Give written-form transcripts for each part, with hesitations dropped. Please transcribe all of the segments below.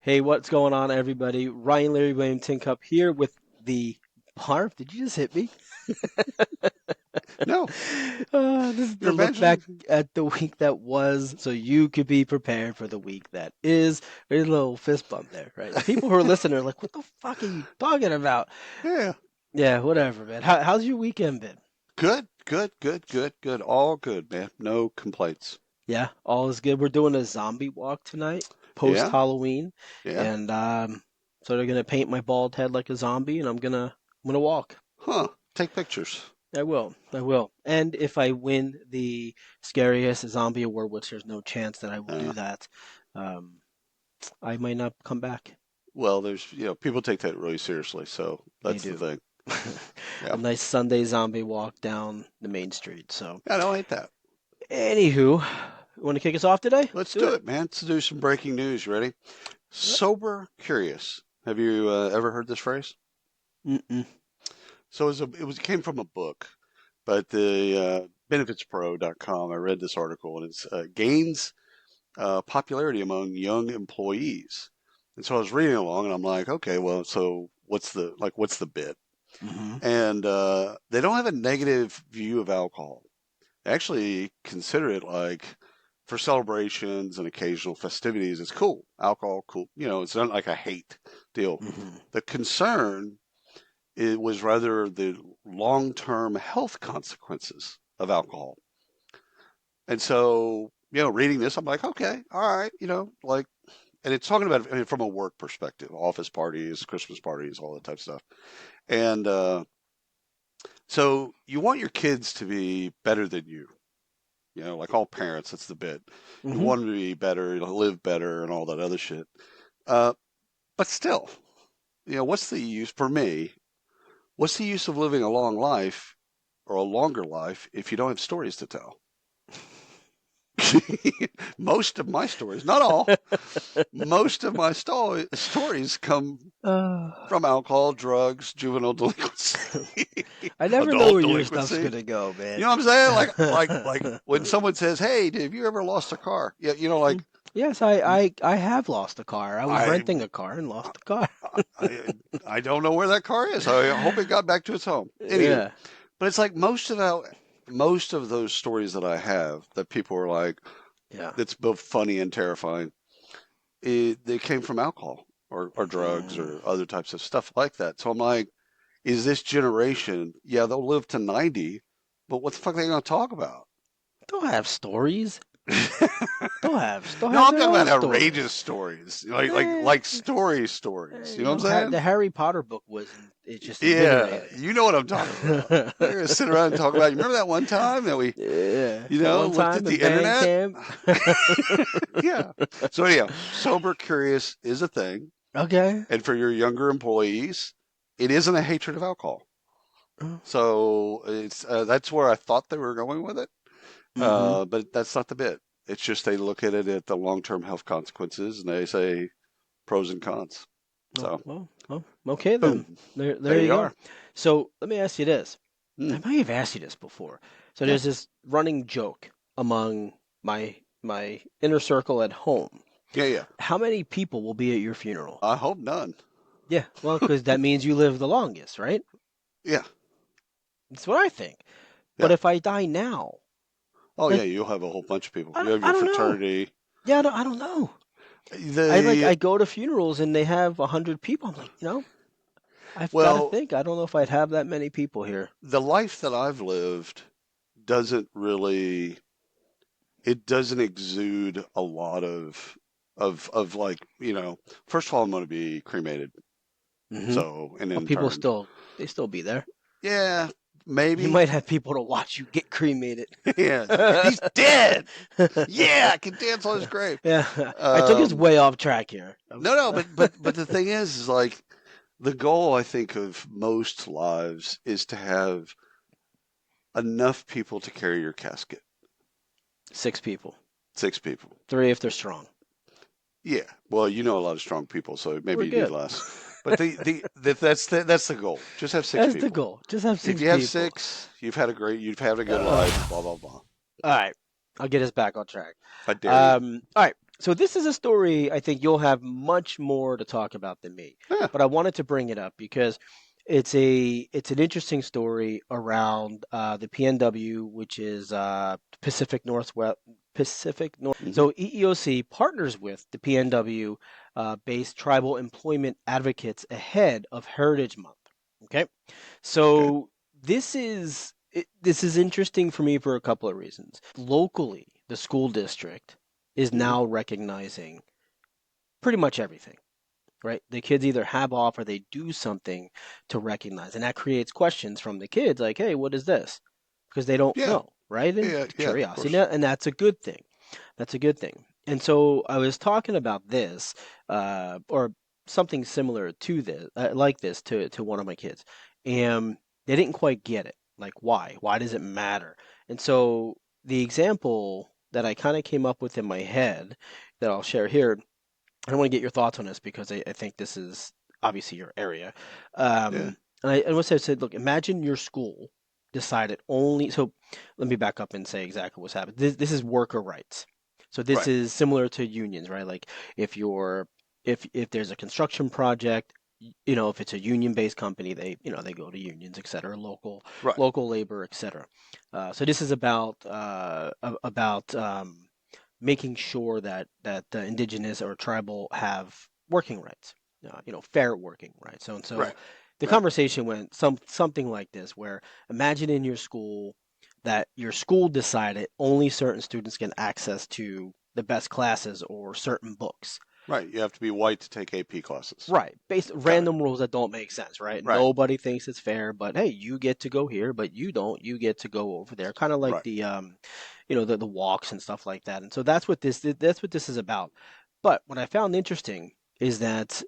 Hey, what's going on, everybody? Ryan Larry William Tin Cup here with the BARF. Did you just hit me? No, This is the you're look back evangelizing. at the week that was, so you could be prepared for the week that is. There's a little fist bump there, right? The people who are listening are like, "What the fuck are you talking about?" Yeah, Yeah, whatever, man. How's your weekend been? good. All good, man. No complaints. Yeah, all is good. We're doing a zombie walk tonight, post Yeah, Halloween, yeah. and so they're gonna paint my bald head like a zombie, and I'm gonna walk. Huh. Take pictures. I will. I will. And if I win the scariest zombie award, which there's no chance that I will Uh, do that, um, I might not come back. well, people take that really seriously, so They that's the do. thing. A Yeah. nice Sunday zombie walk down the main street. So, I don't hate that. anywho, you want to kick us off today? Let's Let's do do it. it, man. Let's do some breaking news. You ready? Yep. Sober curious. Have you ever heard this phrase? Mm-mm. So it came from a book, but the benefitspro.com. I read this article, and it's gains popularity among young employees. And so I was reading along, and I'm like, okay, well, so what's the bit? Mm-hmm. And they don't have a negative view of alcohol. They actually consider it like for celebrations and occasional festivities, it's cool. Alcohol, cool. It's not like a hate deal. Mm-hmm. The concern it was rather the long-term health consequences of alcohol. And so, reading this, I'm like, okay, all right, like, and it's talking about it from a work perspective, office parties, Christmas parties, all that type of stuff. And so you want your kids to be better than you, like all parents, that's the bit. You Mm-hmm. want them to be better, live better, and all that other shit. Uh, but still, what's the use for me? What's the use of living a long life or a longer life if you don't have stories to tell? Most of my stories, not all, most of my stories come uh, from alcohol, drugs, juvenile delinquency, I never know adult where your stuff's delinquency. gonna go, You man. know what I'm saying? Like when someone says, "Hey, have you ever lost a car?" Yeah, Yes, I have lost a car. I was I, renting a car and lost the car. I, I don't know where that car is. I hope it got back to its home. Anywho, Yeah. but it's like most of those stories that I have that people are like, Yeah. that's both funny and terrifying. They came from alcohol or drugs Mm. or other types of stuff like that. So I'm like, is this generation, yeah, they'll live to 90, but what the fuck are they going to talk about? Don't have stories. Don't No, have I'm their talking own about outrageous stories. stories, Eh, stories. You know what I'm the saying? Harry Potter book was it just Yeah, eliminated. you know what I'm talking about. They're gonna sit around and talk about. You remember that one time that we, Yeah. That one looked at time in the band internet? camp. Yeah. So anyhow, sober curious is a thing, Okay. and for your younger employees, it isn't a hatred of alcohol. So it's that's where I thought they were going with it, Mm-hmm. but that's not the bit. It's just they look at it at the long-term health consequences, and they say pros and cons. Oh, So well, okay then. boom, There there you you go. are. So let me ask you this. Hmm. I might have asked you this before. So Yeah, there's this running joke among my inner circle at home. yeah. How many people will be at your funeral? I hope none. Yeah, well, because that means you live the longest, right? Yeah, That's what I think. But yeah. if I die now, Oh yeah, like you'll have a whole bunch of people. I You don't, have I your don't know. fraternity. Yeah, I don't know. I The go to funerals and they have 100 people. I'm like, I've got to well, think. I don't know if I'd have that many people here. the life that I've lived doesn't really it doesn't exude a lot of like, first of all, I'm going to be cremated. Hmm. So, and Well, then people turned. they still be there. Yeah, You maybe. might have people to watch you get cremated. Yeah, he's dead. Yeah, I can dance on his grave. Yeah, I took us Um, way off track here. no, but the thing is like the goal I think of most lives is to have enough people to carry your casket. 6 people, 6 people. 3 if they're strong. Yeah. Well, you know a lot of strong people, so We're maybe you need good. less. But that's the goal. Just have six That's the people. goal. Just have If six you have people. six, you've had a good life. All Blah blah blah. right, I'll get us back on track. I dare you. All right. So this is a story I think you'll have much more to talk about than me. Yeah. But I wanted to bring it up because it's an interesting story around the PNW, which is Pacific Northwest Pacific North. Hmm. So EEOC partners with the PNW based tribal employment advocates ahead of Heritage Month. Okay, Okay. so this is interesting for me for a couple of reasons. Locally, the school district is Hmm. now recognizing pretty much everything, right? The kids either have off or they do something to recognize, and that creates questions from the kids like, "Hey, what is this?" Because they don't Yeah. know, right? And Yeah. Yeah. Of curiosity, course. and that's a good thing. That's a good thing. And so I was talking about this, or something similar to this, like this, to one of my kids, and they didn't quite get it. Like, why? Why does it matter? And so the example that I kind of came up with in my head that I'll share here, I want to get your thoughts on this because I think this is obviously your area. Yeah. And what I said, look, imagine your school decided only. So let me back up and say exactly what's happened. This is worker rights. So this Right. is similar to unions, right? Like if you're if there's a construction project, if it's a union-based company, they go to unions, et cetera, Right. local labor, et cetera. So this is about making sure that the indigenous or tribal have working rights, fair working rights. So Right. the Right. conversation went something like this, where imagine in your school that your school decided only certain students get access to the best classes or certain books. Right. You have to be white to take AP classes. Right. Based Got it. random rules that don't make sense, right? Right. Nobody thinks it's fair, but hey, you get to go here, but you don't. You get to go over there. Kind of like Right. the walks and stuff like that. And so that's what this is about. But what I found interesting is that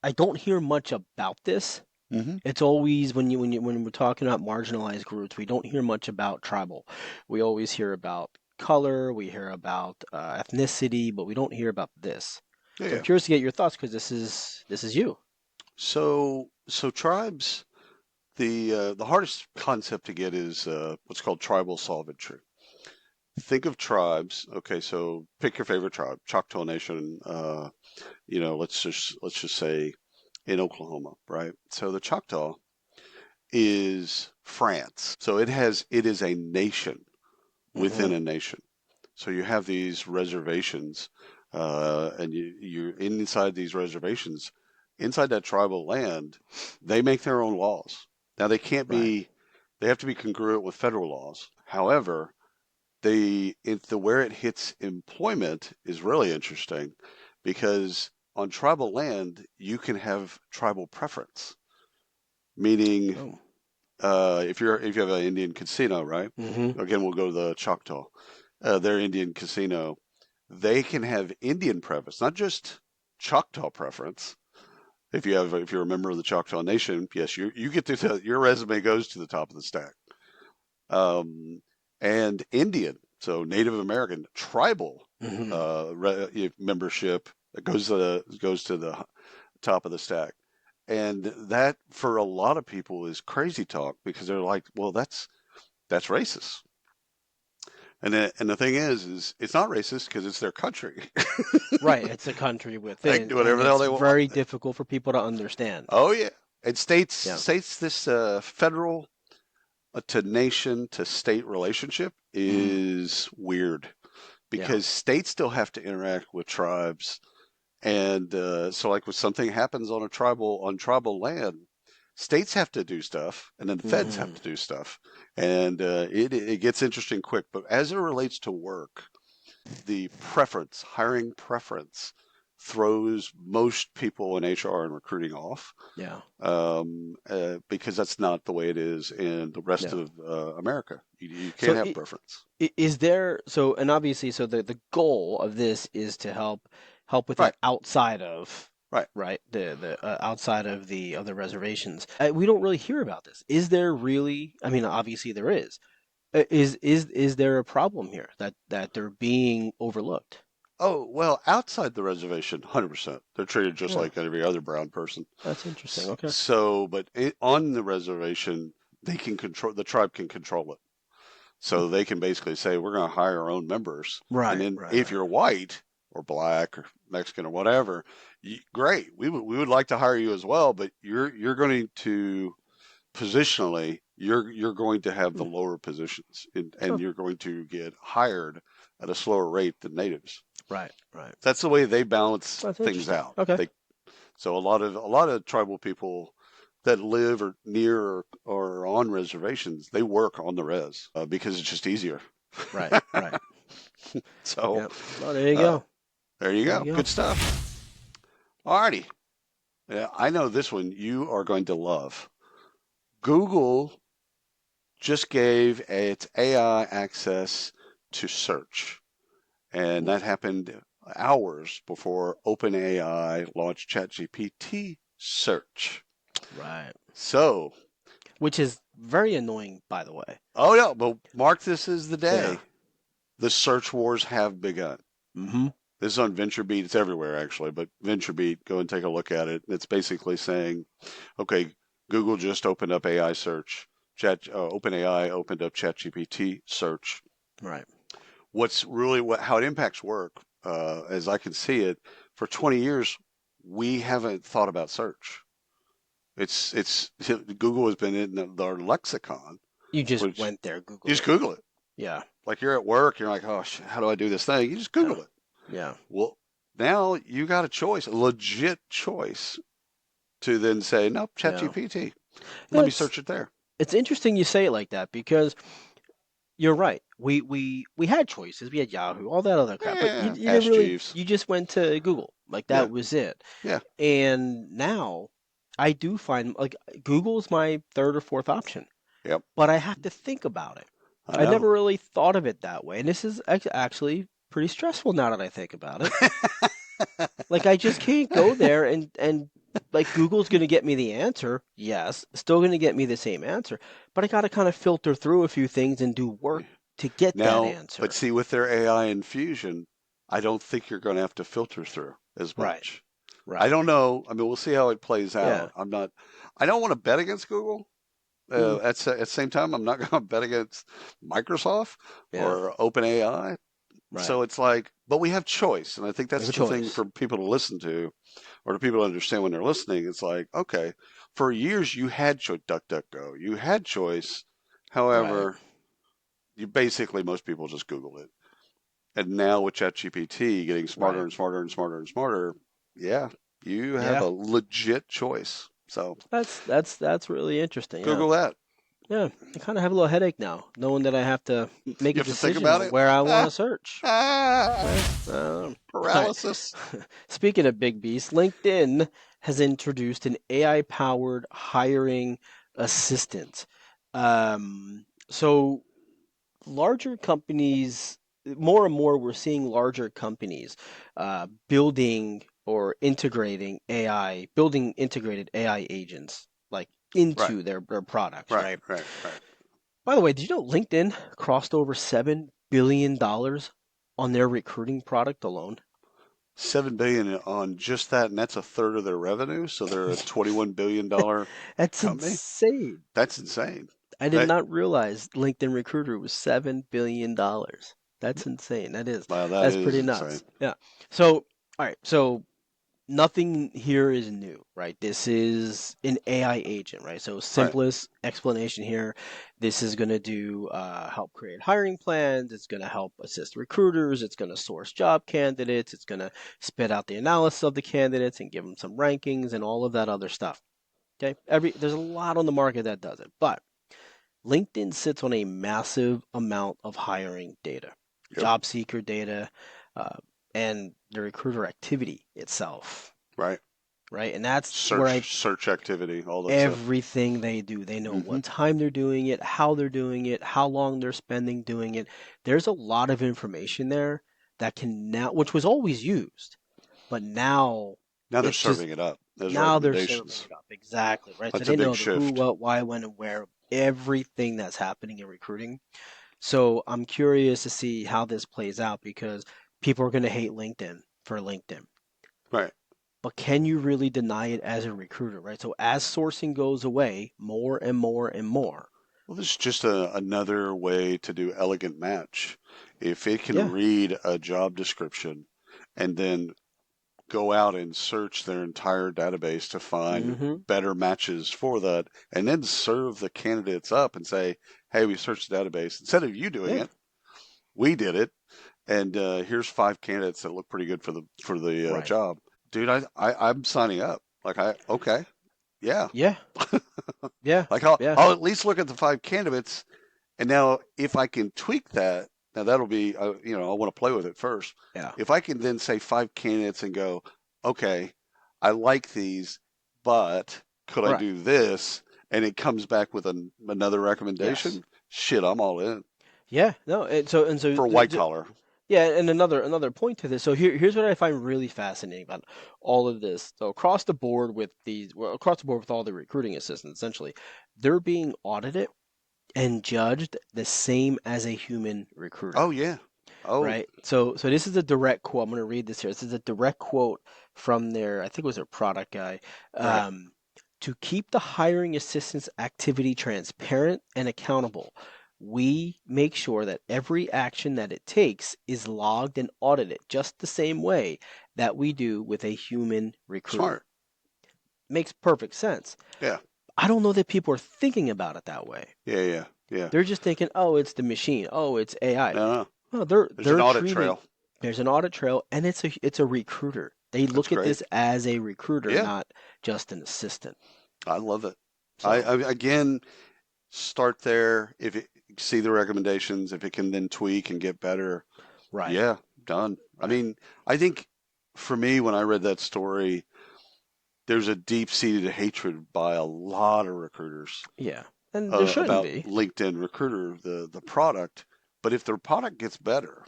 I don't hear much about this. Hmm. It's always when we're talking about marginalized groups, we don't hear much about tribal. We always hear about color, we hear about ethnicity, but we don't hear about this. Yeah. So I'm Yeah. curious to get your thoughts because this is you. So tribes. The hardest concept to get is what's called tribal sovereignty. Think of tribes. Okay, so pick your favorite tribe, Choctaw Nation. Let's just say in Oklahoma, right? So the Choctaw is France. So it is a nation Hmm. within a nation. So you have these reservations, and you're inside these reservations, inside that tribal land. They make their own laws. Now they can't Right. be, they have to be congruent with federal laws. However, where it hits employment is really interesting because on tribal land you can have tribal preference, meaning Oh. if you have an Indian casino, right? Hmm. Again, we'll go to the Choctaw. Their Indian casino, they can have Indian preference, not just Choctaw preference. If you're a member of the Choctaw Nation, yes, you get to your resume goes to the top of the stack. Um, and Indian, so Native American, tribal Hmm. membership goes to the top of the stack. And that for a lot of people is crazy talk because they're like, well, that's racist. And the thing is it's not racist because it's their country. Right. It's a country They can within, do and whatever the hell it's they want. very difficult for people to understand. Oh yeah. And states Yeah. states this federal to nation to state relationship Hmm. is weird Yeah. because states still have to interact with tribes. And so, like, when something happens on tribal land, states have to do stuff, and then feds have Hmm. to do stuff, and it gets interesting quick. But as it relates to work, the hiring preference, throws most people in HR and recruiting off, Yeah. because that's not the way it is in the rest Yeah. of America. You can't So have preference. is there and obviously so the goal of this is to help with Right, that outside of right. right the outside of the other reservations. We don't really hear about this. Is there really? I mean, obviously there is. Is there a problem here that they're being overlooked? Oh, well, outside the reservation, 100%. They're treated just Yeah, like every other brown person. that's interesting. Okay. So, but on the reservation, the tribe can control it. So they can basically say, we're going to hire our own members. And Right, then right, if right. you're white or black or Mexican or whatever, great. We would like to hire you as well, but you're going to positionally, you're going to have the Hmm. lower positions Oh, and you're going to get hired at a slower rate than natives. right, right. That's the way they balance That's things interesting. out. Okay. So a lot of tribal people that live or near or on reservations, they work on the res because it's just easier. Right, right. So Yep. Oh, there you uh, go. there you There go. you go. Good stuff. Alrighty. Yeah, I know this one you are going to love. Google just gave its AI access to search, and that happened hours before OpenAI launched ChatGPT search. Right. So, Which is very annoying, by the way. oh yeah, well, mark this as the Yeah. day. The search wars have begun. Mm-hmm. This is on VentureBeat. It's everywhere actually, but VentureBeat, go and take a look at it. It's basically saying, okay, Google just opened up AI search. OpenAI opened up ChatGPT search. Right. What's really how it impacts work, as I can see it, for 20 years, we haven't thought about search. It's Google has been in our lexicon, You just which went there, you Googled just it. Google it. Yeah. Like you're at work, you're like, oh, how do I do this thing? You just Yeah. Google it. Yeah. Well, now you got a choice, a legit choice to then say, nope, Yeah. ChatGPT. Let me It's search it there. it's interesting you say it like that because you're right. We had choices. We had Yahoo, all that other crap, but Yeah, you didn't Ask really. Jeeves. You just went to Google. Like Yeah, that was it. yeah, And now I do find like Google's my third or fourth option, yep. but I have to think about it. I I know. never really thought of it that way, and this is actually pretty stressful now that I think about it. Like I just can't go there and like Google's going to get me the answer. Yes, still going to get me the same answer, but I got to kind of filter through a few things and do work to get that Now, but answer. see, with their AI infusion, I don't think you're going to have to filter through as Right, much. I right. don't know. I mean, we'll see how it plays Yeah, out. I don't want to bet against Google. mm, At the same time, I'm not going to bet against Microsoft yeah, or OpenAI. right. So it's like, but we have choice. And I think We have that's a the thing choice. for people to listen to or to people to understand when they're listening. It's like, okay, for years you had choice, DuckDuckGo, you had choice. Right. However, you basically, most people just Google it. And now with ChatGPT getting smarter Right. and smarter and smarter and smarter, yeah, you have Yeah. a legit choice. So That's really interesting. Yeah. Google that. Yeah. I kind of have a little headache now, knowing that I have to make You a have to think decision about on it. where I want Ah, to search. ah, Yeah. All right. paralysis. Speaking of big beasts, LinkedIn has introduced an AI-powered hiring assistant. So larger companies, more and more, we're seeing larger companies building or integrating AI, building integrated AI agents like Right, into their products, right, right? right, right. By the way, did you know LinkedIn crossed over $7 billion on their recruiting product alone? 7 billion on just that, and that's a third of their revenue. So they're a $21 billion That's company. insane. That's insane. I did That not realize LinkedIn Recruiter was $7 billion. That's insane. wow, that That's is pretty insane. nuts. Yeah. So, all right. So nothing here is new, right? This is an AI agent, right? So Right. simplest explanation here. This is going to do help create hiring plans. It's going to help assist recruiters. It's going to source job candidates. It's going to spit out the analysis of the candidates and give them some rankings and all of that other stuff. Okay. There's a lot on the market that does it, but LinkedIn sits on a massive amount of hiring data, Yep. job seeker data, uh, and the recruiter activity itself, Right. right? And that's where Search activity, all that stuff. everything they do. They know Hmm. what time they're doing it, how they're doing it, how long they're spending doing it. There's a lot of information there that can now, which was always used, but now Now they're it's just serving it up as now they're serving recommendations. it up. Exactly, right? So That's a they big know the who, shift. what, why, when, and where, everything that's happening in recruiting. So I'm curious to see how this plays out because people are going to hate LinkedIn for LinkedIn. Right. But can you really deny it as a recruiter, right? So as sourcing goes away more and more and more, Well, this is just another way to do elegant match. If it can Yeah. read a job description and then go out and search their entire database to find Mm-hmm. better matches for that, and then serve the candidates up and say, "Hey, we searched the database. Instead of you doing Yeah. it, we did it, and here's five candidates that look pretty good for the Right. job." Dude, I'm signing up. Like okay, yeah. Yeah. Yeah. Like Yeah. I'll at least look at the five candidates, and now if I can tweak that, now that'll be I want to play with it first. Yeah. If I can then say five candidates and go, okay, I like these, but could I Right. do this? And it comes back with another Yes. recommendation. Shit, I'm all in Yeah. No. And so for white collar. yeah, and another point to this. So here's what I find really fascinating about all of this. So across the board with across the board with all the recruiting assistants, essentially, they're being audited and judged the same as a human recruiter, Oh yeah. Oh, right? So this is a direct quote. I'm going to read this here. This is a direct quote from their, I think it was their product guy. right. Um, to keep the hiring assistance activity transparent and accountable, we make sure that every action that it takes is logged and audited just the same way that we do with a human recruiter. Smart. Makes perfect sense. Yeah. I don't know that people are thinking about it that way. Yeah. Yeah. Yeah. They're just thinking, oh, it's the machine. Oh, it's AI. No, no. No, they're There's an they're audit treating. trail. There's an audit trail, and it's a recruiter. They That's look at great. this as a recruiter, Yeah. not just an assistant. I love it. So, I again start there. If it see the recommendations, if it can then tweak and get better, right, yeah, done. I right, mean, I think for me, when I read that story, there's a deep-seated hatred by a lot of recruiters yeah, and there shouldn't about be. LinkedIn Recruiter, the product. But if their product gets better,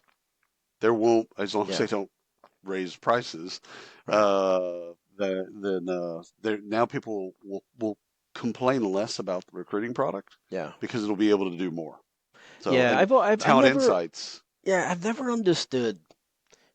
there won't, as long as Yeah, they don't raise prices, right, then now people will complain less about the recruiting product yeah, because it'll be able to do more. So, yeah. and I've Talent never, Insights. yeah, I've never understood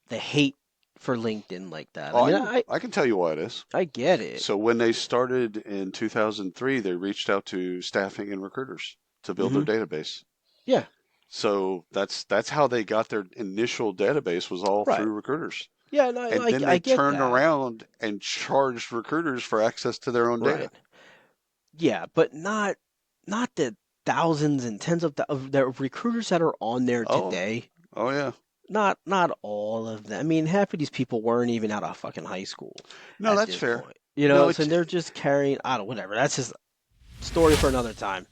the hate for LinkedIn like that. I Oh, mean, I I can tell you why it is. I get it. So when they started in 2003, they reached out to staffing and recruiters to build their Hmm. database. Yeah, So that's how they got their initial database was all right. through recruiters. Yeah, no, And then I they get turned that. around and charged recruiters for access to their own data. Right. Yeah, but not the thousands and tens of the recruiters that are on there Oh, today. oh yeah. Not all of them. I mean, half of these people weren't even out of fucking high school No, at that's this fair. point. You No, know, so they're just carrying, I don't whatever. That's just story for another time.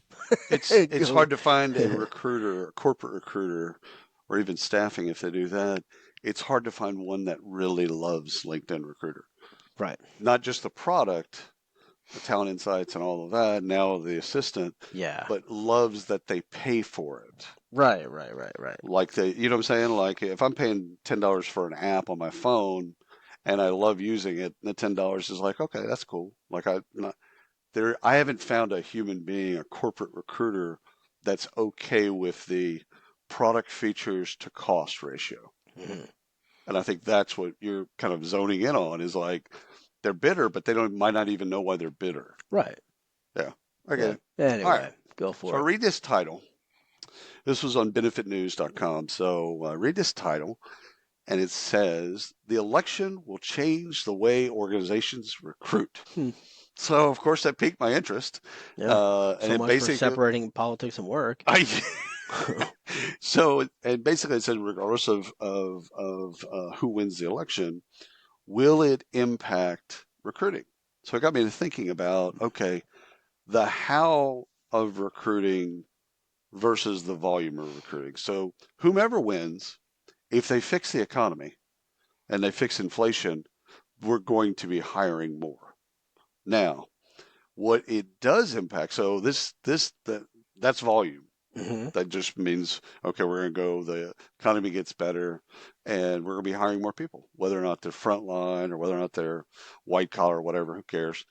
it's hard to find a recruiter, a corporate recruiter, or even staffing if they do that. It's hard to find one that really loves LinkedIn Recruiter. Right. Not just the product, the talent insights and all of that, now the assistant, Yeah. but loves that they pay for it. Right, right, right, right. Like you know what I'm saying? Like if I'm paying $10 for an app on my phone and I love using it, the $10 is like, okay, that's cool. Like I haven't found a human being, a corporate recruiter that's okay with the product features to cost ratio. Hmm. And I think that's what you're kind of zoning in on is like they're bitter, but they don't might not even know why they're bitter. Right. Yeah, I get Yeah. it. All right. Anyway, go So for I it. read this title. This was on benefitnews.com. So read this title, and it says the election will change the way organizations recruit. Hmm. So of course that piqued my interest, Yeah. and So it much for basically separating politics and work. I so and basically it said regardless of who wins the election, will it impact recruiting? So it got me to thinking about okay, the how of recruiting versus the volume of recruiting. So whomever wins, if they fix the economy and they fix inflation, we're going to be hiring more. Now, what it does impact, so that's volume. Hmm. That just means, okay, we're going to go, the economy gets better and we're going to be hiring more people, whether or not they're frontline or whether or not they're white collar or whatever, who cares?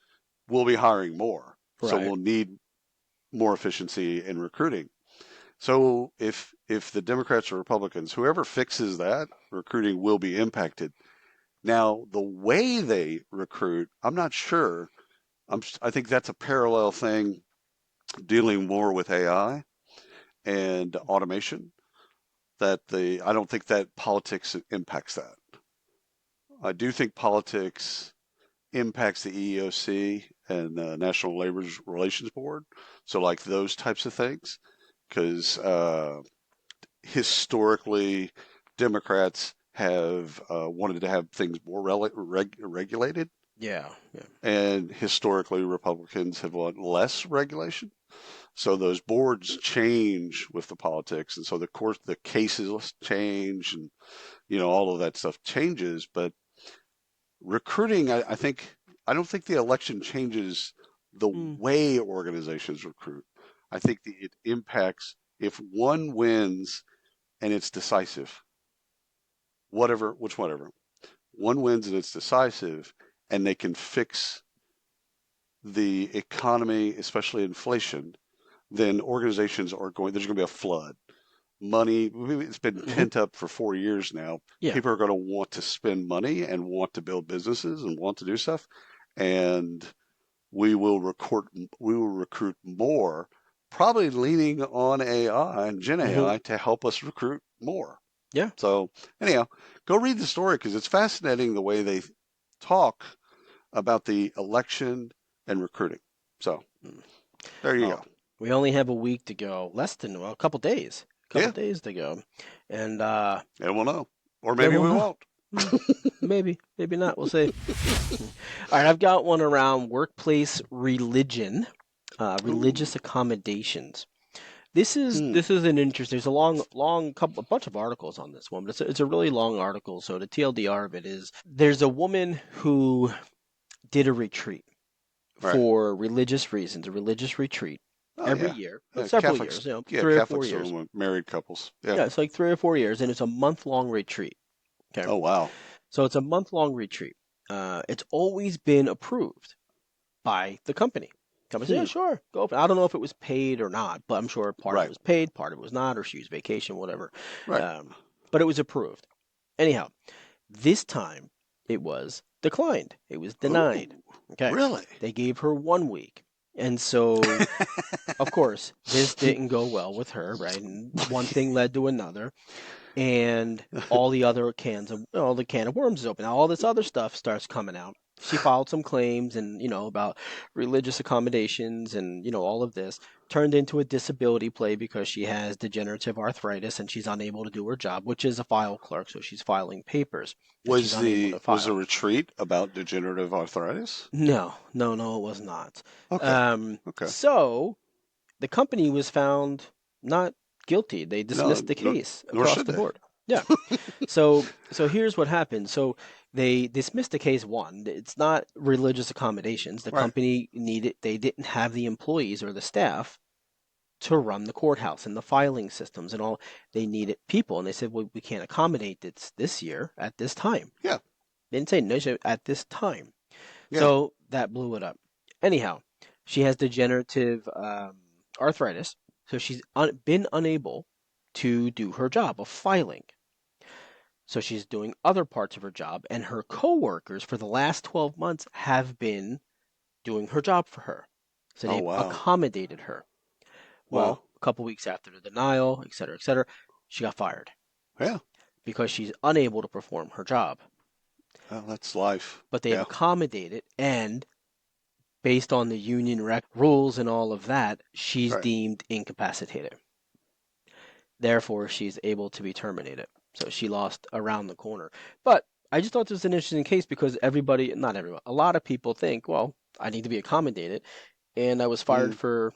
We'll be hiring more. So Right. we'll need more efficiency in recruiting. So if the Democrats or Republicans, whoever fixes that, recruiting will be impacted. Now, the way they recruit, I'm not sure. I think that's a parallel thing dealing more with AI and automation, I don't think that politics impacts that. I do think politics impacts the EEOC and the National Labor Relations Board. So like those types of things, because historically Democrats have wanted to have things more regulated, Yeah, yeah. and historically Republicans have wanted less regulation. So those boards change with the politics, and so the course the cases change, and all of that stuff changes. But recruiting, I don't think the election changes the Mm, way organizations recruit. I think it impacts if one wins and it's decisive, whatever. One wins and it's decisive, and they can fix the economy, especially inflation, then organizations there's going to be a flood. Money, it's been hmm. pent up for 4 years now. Yeah. People are going to want to spend money and want to build businesses and want to do stuff. And we will recruit more, probably leaning on AI and Gen Hmm. AI to help us recruit more. Yeah. So anyhow, go read the story because it's fascinating the way they talk about the election and recruiting. So Mm. there you Well, go. we only have a week to go, less than, well, a couple days. A couple Yeah, days to go. And and we'll know. Or yeah, maybe we'll we know. won't. Mm, maybe, maybe not. We'll see. All right, I've got one around workplace religion, Ooh. religious accommodations. This is Hmm. this is an interesting. There's a long couple, a bunch of articles on this one, but it's a really long article. So the TLDR of it is there's a woman who did a retreat Right. for religious reasons, a religious retreat Oh every yeah. year, several Catholics. years, Yeah, 3 or 4 years. Catholics do married couples. Yeah. Yeah, it's like 3 or 4 years, and it's a month-long retreat. Okay, Oh wow. so it's a month-long retreat. It's always been approved by the company. Company said, yeah, Hmm. sure, go. I don't know if it was paid or not, but I'm sure part of it Right. was paid, part of it was not, or she used vacation, whatever. Right. Um, but it was approved. Anyhow, this time it was declined. It was Oh, denied. Okay. really? They gave her 1 week. And so, of course, this didn't go well with her, right? And one thing led to another, and all the can of worms is open. Now all this other stuff starts coming out. She filed some claims and about religious accommodations and all of this turned into a disability play because she has degenerative arthritis and she's unable to do her job, which is a file clerk, so she's filing papers that she's unable to Was the file. retreat about degenerative arthritis? No, no, no, it was not. Okay. Okay. So the company was found not guilty. They No, dismissed the case nor across should the they. board. Yeah. So here's what happened. So they dismissed the case one. It's not religious accommodations. The Right. company they didn't have the employees or the staff to run the courthouse and the filing systems and all. They needed people, and they said, well, we can't accommodate this year at this time. Yeah. They didn't say no, they said at this time. Yeah. So that blew it up. Anyhow, she has degenerative arthritis, so she's been unable to do her job of filing. So she's doing other parts of her job, and her coworkers for the last 12 months have been doing her job for her. So Oh they've wow. accommodated her. Wow. Well, a couple weeks after the denial, et cetera, she got fired Yeah. because she's unable to perform her job. Well, that's life. But they've Yeah. accommodated, and based on the union rules and all of that, she's Right. deemed incapacitated. Therefore, she's able to be terminated. So she lost around the corner. But I just thought this was an interesting case because everybody, not everyone, a lot of people think, well, I need to be accommodated, and I was fired Mm. for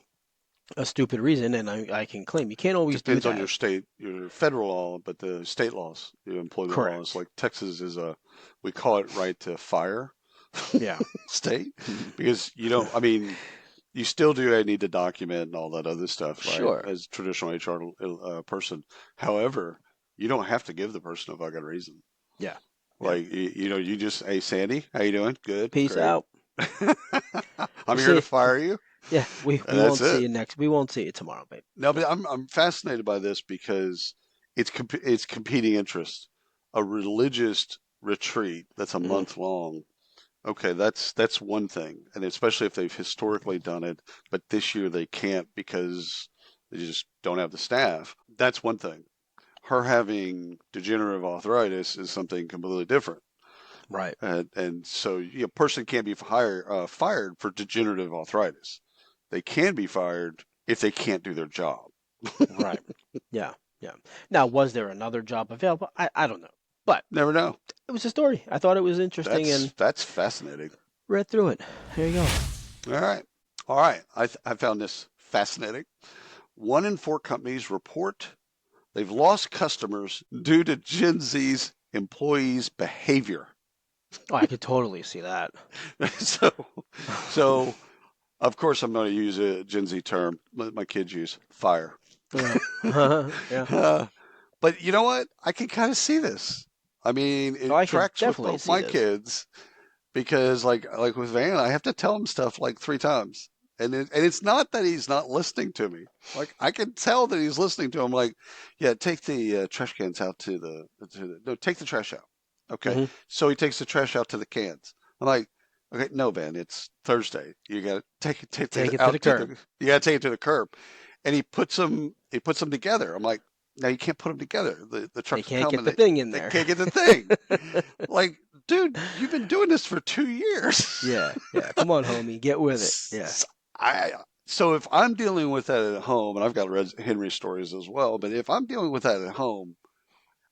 a stupid reason, and I can claim. You can't always do Depends on that. your federal law, but the state laws, your employment laws, Correct. like Texas is we call it right to fire Yeah. state because you don't, I mean, you still do need to document and all that other stuff, right? Sure. As a traditional HR person. However, you don't have to give the person a fucking reason. Yeah. Yeah. Like, you just, hey, Sandy, how you doing? Good, Peace great. out. I'm We'll here to see. fire you, Yeah, we, and we that's won't see it. you next. We won't see you tomorrow, babe. No, No. but I'm fascinated by this because it's competing interests. A religious retreat that's a Mm, month long. Okay, that's one thing, and especially if they've historically done it, but this year they can't because they just don't have the staff. That's one thing. Her having degenerative arthritis is something completely different. Right. And so a person can't be fired for degenerative arthritis. They can be fired if they can't do their job. Right. Yeah. Yeah. Now, was there another job available? I don't know. But Never know. it was a story. I thought it was interesting and That's fascinating. read through it. There you go. All right. All right. I found this fascinating. 1 in 4 companies report they've lost customers due to Gen Z's employees' behavior. Oh, I could totally see that. so, so of course I'm going to use a Gen Z term. My kids use fire. Yeah. Yeah. Uh, but you know what? I can kind of see this. I mean, Oh, it I could tracks with definitely both see my this. kids because, like with Van, I have to tell him stuff like 3 times, and it's not that he's not listening to me. Like I can tell that he's listening to him. Like, yeah, take the trash cans out no, take the trash out. Okay, Hmm. so he takes the trash out to the cans. I'm like, okay, no, Van, it's Thursday. You got to take Take it it to the out to curb. the. You got to take it to the curb, and he puts them together. I'm like, now you can't put them together. The They trucks will can't come get and the they thing in they there. can't get the thing. Like, dude, you've been doing this for 2 years. Yeah. Yeah. Come on, homie. Get with it. Yeah. S- I so if I'm dealing with that at home, and I've got Henry stories as well, but if I'm dealing with that at home,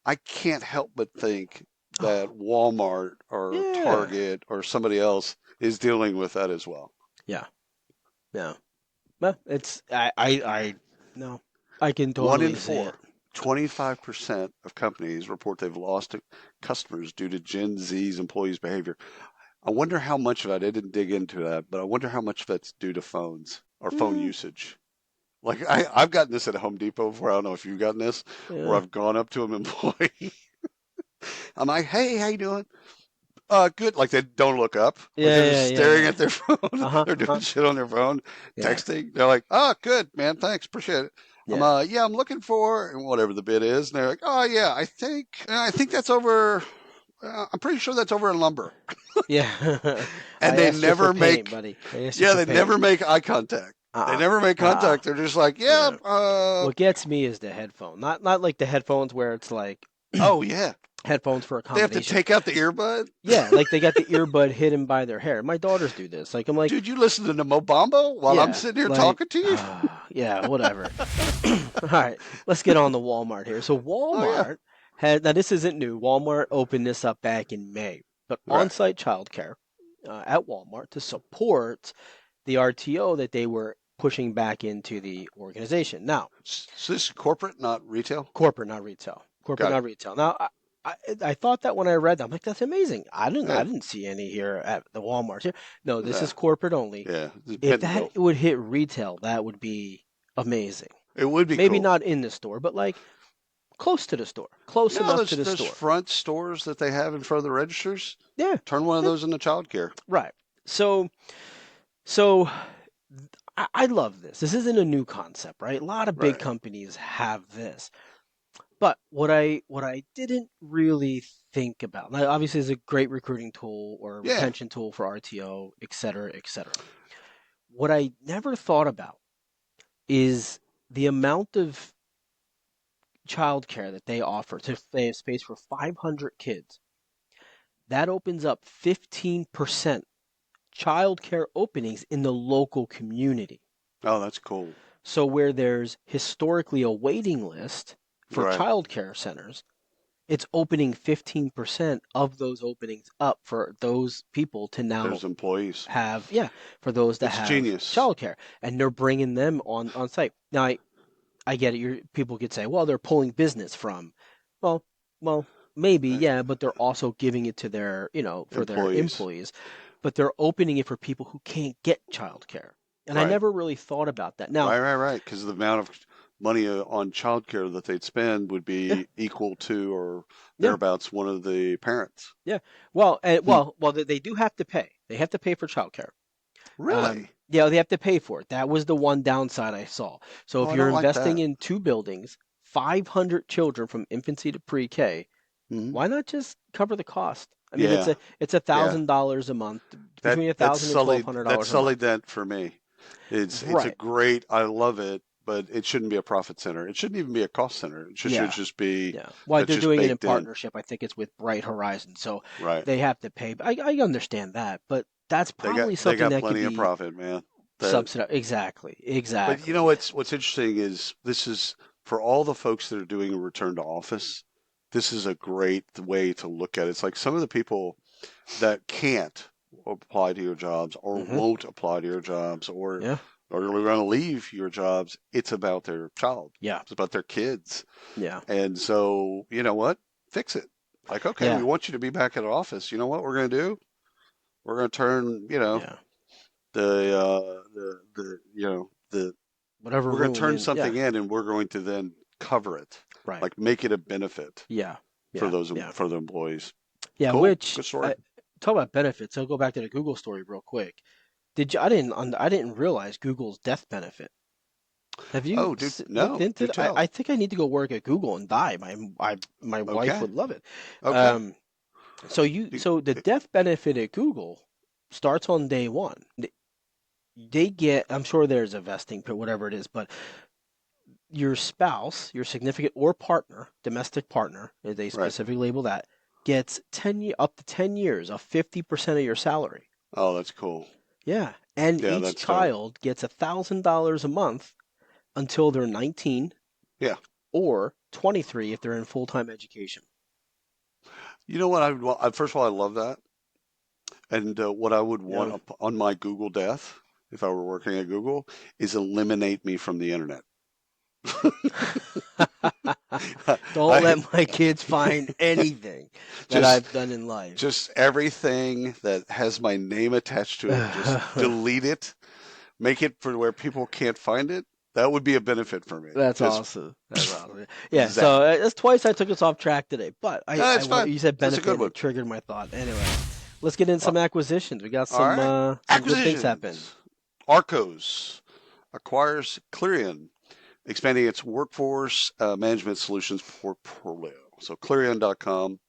I can't help but think that Oh, Walmart or yeah. Target or somebody else is dealing with that as well. Yeah. Yeah. Well, I no. I can One in totally see it. four, 25% of companies report they've lost customers due to Gen Z's employees' behavior. I wonder how much of that, I didn't dig into that, but I wonder how much of that's due to phones or phone Mm, usage. Like I've gotten this at Home Depot before. I don't know if you've gotten this, where yeah. I've gone up to an employee. I'm like, hey, how you doing? Good. Like they don't look up. Like Yeah. they're just Yeah. Yeah. staring Yeah. at their phone. Uh-huh. They're doing Uh-huh. shit on their phone, Yeah. texting. They're like, oh, good, man. Thanks. Appreciate it. Yeah. Yeah, I'm looking for and whatever the bid is. And they're like, oh yeah, I think that's over. I'm pretty sure that's over in lumber. Yeah. And I they asked you for never paint, make, buddy. I asked you yeah, for they paint. never make eye contact. They Uh-uh. never make Uh-uh. contact. They're just like, yeah, Yeah. What gets me is the headphone. Not like the headphones where it's like oh yeah. headphones for They have to accommodation. take out the earbud. Yeah, like they got the earbud hidden by their hair. My daughters do this. Like I'm like, Dude, you listen to Mobombo while I'm yeah, sitting here like talking to you? yeah, whatever. All right, let's get on the Walmart here. So Oh yeah. Walmart had now this isn't new. Walmart opened this up back in May, but Right. on-site childcare at Walmart to support the RTO that they were pushing back into the organization. Now, So this is corporate, not retail? corporate, not retail. Corporate, Got it. not retail. Now, I thought that when I read that, I'm like, that's amazing. I Yeah. didn't see any here at the Walmart here. No, this Nah. is corporate only. Yeah. It's If that Bentonville. would hit retail, that would be amazing. It would be Maybe cool. not in the store, but like close to the store, close You know enough to those the those store. front stores that they have in front of the registers? Yeah, Turn one of yeah, those into childcare. right. So I love this. This isn't a new concept, right? A lot of big Right. companies have this. But what I didn't really think about, now obviously it's a great recruiting tool or Yeah. retention tool for RTO, et cetera, et cetera. What I never thought about is the amount of childcare that they offer to they have space for 500 kids. That opens up 15% childcare openings in the local community. Oh, that's cool. So where there's historically a waiting list for Right. childcare centers, it's opening 15% of those openings up for those people to now There's employees. have, yeah, for those that It's have genius. childcare, and they're bringing them on site. Now, I get it. People could say, well, they're pulling business from, well, well, maybe, Right. yeah, but they're also giving it to their, for their Employees. employees, but they're opening it for people who can't get childcare. And I Right. never really thought about that. Now, Right. Because the amount of money on childcare that they'd spend would yeah, be equal to or yeah, thereabouts one of the parents. yeah. Well, and Hmm. well, they do have to pay. They have to pay for childcare. Really? Yeah, they have to pay for it. That was the one downside I saw. So Oh, if I you're don't like investing that. in two buildings, 500 children from infancy to pre-K, Hmm. why not just cover the cost? I mean, Yeah, it's a yeah. $1,000 a month, That between a that's thousand and twelve sullied hundred that's dollars a sullied month. that for me. It's a Right. great. I love it, but it shouldn't be a profit center. It shouldn't even be a cost center. It should Yeah. just be Yeah. Why that's they're just doing it in baked in. partnership. I think it's with Bright Horizon, so Right. they have to pay. I understand that, but that's probably They something got that could plenty of be profit, man. That subsidized. Exactly. but you Exactly. know what's interesting is this is for all the folks that are doing a return to office, this is a great way to look at it. It's like some of the people that can't apply to your jobs or Hmm. won't apply to your jobs Yeah. or are going to leave your jobs, it's about their child. Yeah. It's about their kids. Yeah. And so, you know what? Fix it. Like, okay, we Yeah. want you to be back at office. You know what we're going to do? We're going to turn, Yeah. the Whatever we're going to room turn in. Yeah. something in and we're going to then cover it. Right. Like make it a benefit Yeah. for Yeah. Yeah. for the employees. Yeah. Cool. Which Good story. talk about benefits. I'll go back to the Google story real quick. Did you? I didn't realize Google's death benefit. Have you Oh, dude, looked no, into do it? tell. I think I need to go work at Google and die. My wife Okay. would love it. Okay. Um, You- so the death benefit at Google starts on day one. They get, I'm sure there's a vesting period, whatever it is, but your spouse, your significant or partner, domestic partner, they Right. specifically label that, gets up to 10 years of 50% of your salary. Oh, that's cool. Yeah, and Yeah, each that's dope. child gets $1,000 a month until they're 19 Yeah. or 23 if they're in full-time education. You know what? First of all, I love that. And what I would want Yeah. on my Google death, if I were working at Google, is eliminate me from the internet. Don't I let my kids find anything that just I've done in life. just everything that has my name attached to it, just delete it, make it for where people can't find it. That would be a benefit for me. That's Just awesome. That's awesome. Yeah, so zap. that's twice I took us off track today, but No, it's fine. you said That's a benefit good and one. it triggered my thought. Anyway, let's get in Uh, some acquisitions. We got all right. some good things happen. Acquisitions. Arcos acquires Clarion, expanding its workforce management solutions portfolio. So Clarion.com,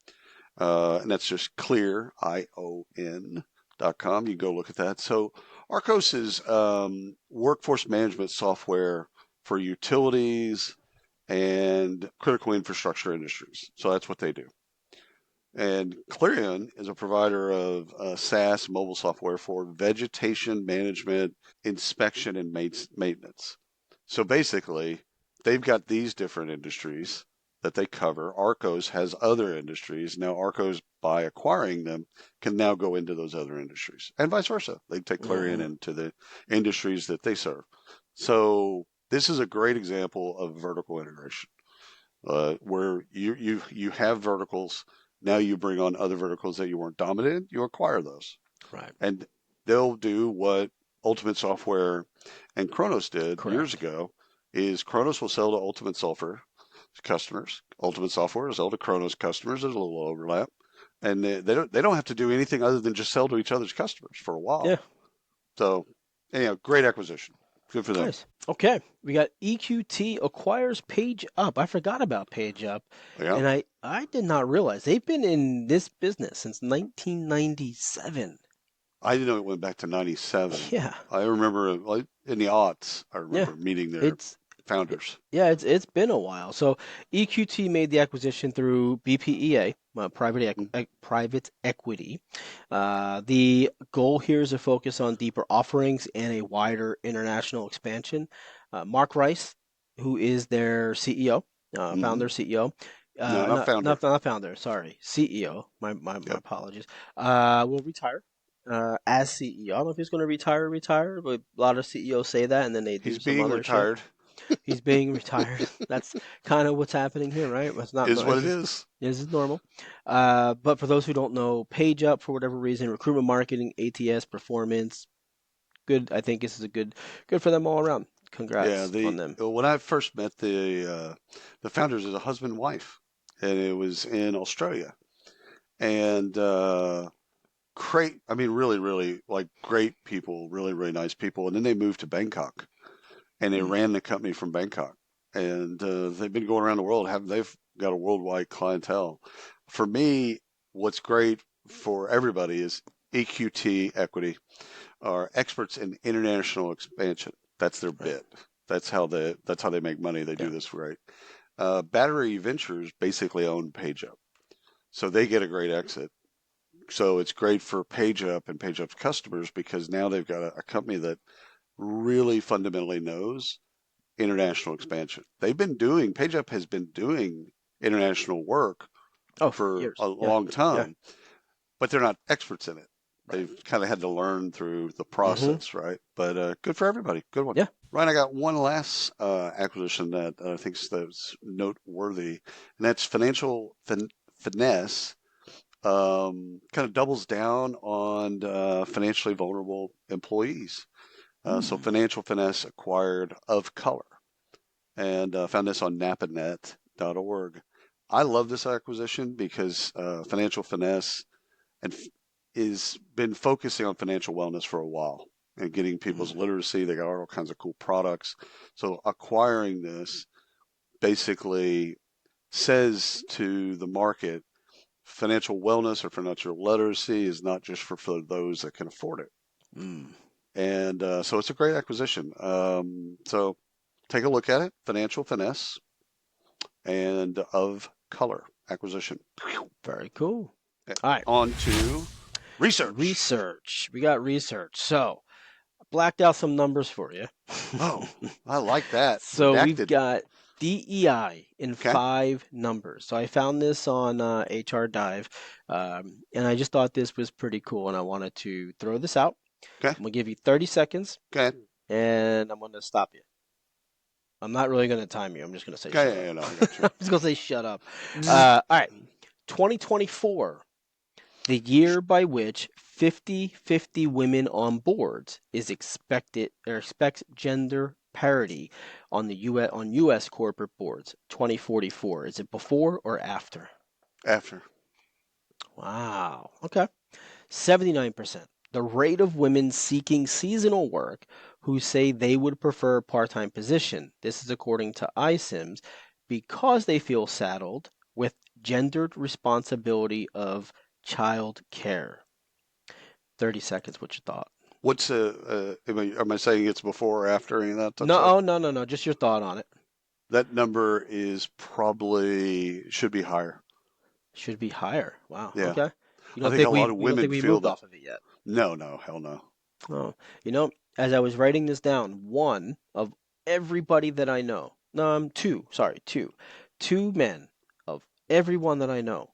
and that's just clear, ION.com. You can go look at that. So Arcos is workforce management software for utilities and critical infrastructure industries. So that's what they do. And Clarion is a provider of SaaS mobile software for vegetation management, inspection, and maintenance. So basically, they've got these different industries that they cover. Arcos has other industries. Now, Arcos, by acquiring them, can now go into those other industries, and vice versa. They take Clarion Hmm. into the industries that they serve. So this is a great example of vertical integration, where you have verticals. Now you bring on other verticals that you weren't dominant in, you acquire those. Right. And they'll do what Ultimate Software and Kronos did years Correct. ago is Kronos will sell to Ultimate Software customers. Ultimate Software will sell to Kronos customers. There's a little overlap. And they don't have to do anything other than just sell to each other's customers for a while. Yeah. So anyhow, great acquisition. Good for them. Nice. Okay. We got EQT acquires Page Up. I forgot about Page Up, Yeah. and I did not realize they've been in this business since 1997. I didn't know it went back to 97. Yeah. I remember like in the aughts, I Yeah. remember meeting their It's founders. Yeah, it's been a while. So EQT made the acquisition through BPEA, Mm, private equity. The goal here is to focus on deeper offerings and a wider international expansion. Mark Rice, who is their CEO, mhm. founder CEO, No, not founder. not founder, sorry, CEO. My Yep. apologies. Will retire. As CEO, I don't know if he's going to retire, but a lot of CEOs say that, and then they do He's some being other shit. retired, He's being retired. That's kind of what's happening here, right? It's not. is what it is. This is normal. But for those who don't know, Page Up for whatever reason, recruitment marketing, ATS, performance, good. I think this is a good for them all around. Yeah, Congrats on them. when I first met the founders is a husband and wife, and it was in Australia. And great, I mean, really, really like great people, really, really nice people. And then they moved to Bangkok, and they Mm. ran the company from Bangkok. And they've been going around the world. Have they've got a worldwide clientele. For me, what's great? for everybody is EQT Equity are experts in international expansion. That's their Right. bit. That's how they make money. They Yeah. do this right. Battery Ventures basically own PageUp, so they get a great exit. So it's great for PageUp and PageUp's customers because now they've got a company that really fundamentally knows international expansion. PageUp has been doing international work Oh, for for years. a Yeah. long Yeah. time, but they're not experts in it. Right. They've kind of had to learn through the Mm-hmm. process, right? But good for everybody. Good one. Yeah. Ryan, I got one last acquisition that I think is noteworthy, and that's Finesse. Kind of doubles down on financially vulnerable employees. So Hmm. Financial Finesse acquired Of Color and found this on napanet.org. I love this acquisition because Financial Finesse and is been focusing on financial wellness for a while and getting people's literacy. They got all kinds of cool products. So acquiring this basically says to the market, financial wellness or financial literacy is not just for those that can afford it. Mm. And so it's a great acquisition. So take a look at it. Financial Finesse and Of Color acquisition. Very cool. Okay, All right. on to research. Research. We got research. So I blacked out some numbers for you. Oh, I like that. So we've Redacted. got DEI in Okay. 5 numbers. So I found this on HR Dive, and I just thought this was pretty cool, and I wanted to throw this out. Okay. I'm gonna give you 30 seconds, Okay. and I'm gonna stop you. I'm not really gonna time you. I'm just gonna say Okay. shut Yeah, up. yeah, no, I got you. I'm just gonna say shut up. Zzz. All right. 2024, the year by which 50-50 women on boards is expected or expects gender parity on the US corporate boards. 2044. Is it before or after? After. Wow. Okay. 79%. The rate of women seeking seasonal work who say they would prefer a part-time position. This is according to iCIMS because they feel saddled with gendered responsibility of child care. 30 seconds, what you thought? What's am I saying it's before or after any of that type of No, stuff? oh, no, no, no. Just your thought on it. That number is probably should be higher. Should be higher. Wow. Yeah. Okay. I think a lot of You don't women think we feel moved that. off of it yet? No, no, hell no. Oh, as I was writing this down, one of everybody that I know, no, two, sorry, two men of everyone that I know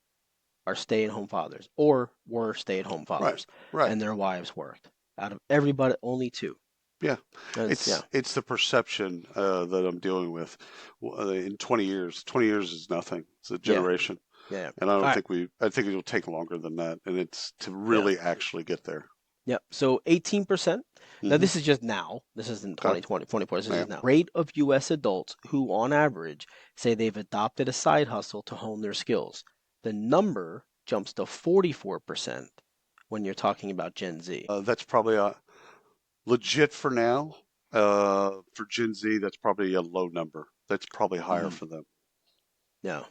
are stay-at-home fathers or were stay-at-home Right. fathers, Right. and their wives worked. Out of everybody, only two. Yeah. That's yeah, It's the perception that I'm dealing with. In 20 years, 20 years is nothing. It's a yeah, generation. yeah. And I All don't right, think I think it'll take longer than that. And it's to yeah, really actually get there. yeah. So 18%. Now Hmm. this is just now. This isn't Okay. 2020, 24. This is Yeah. just now. Rate of U.S. adults who, on average, say they've adopted a side hustle to hone their skills. The number jumps to 44% when you're talking about Gen Z. That's probably legit for now. For Gen Z, that's probably a low number. That's probably higher Hmm. for them. Yeah. All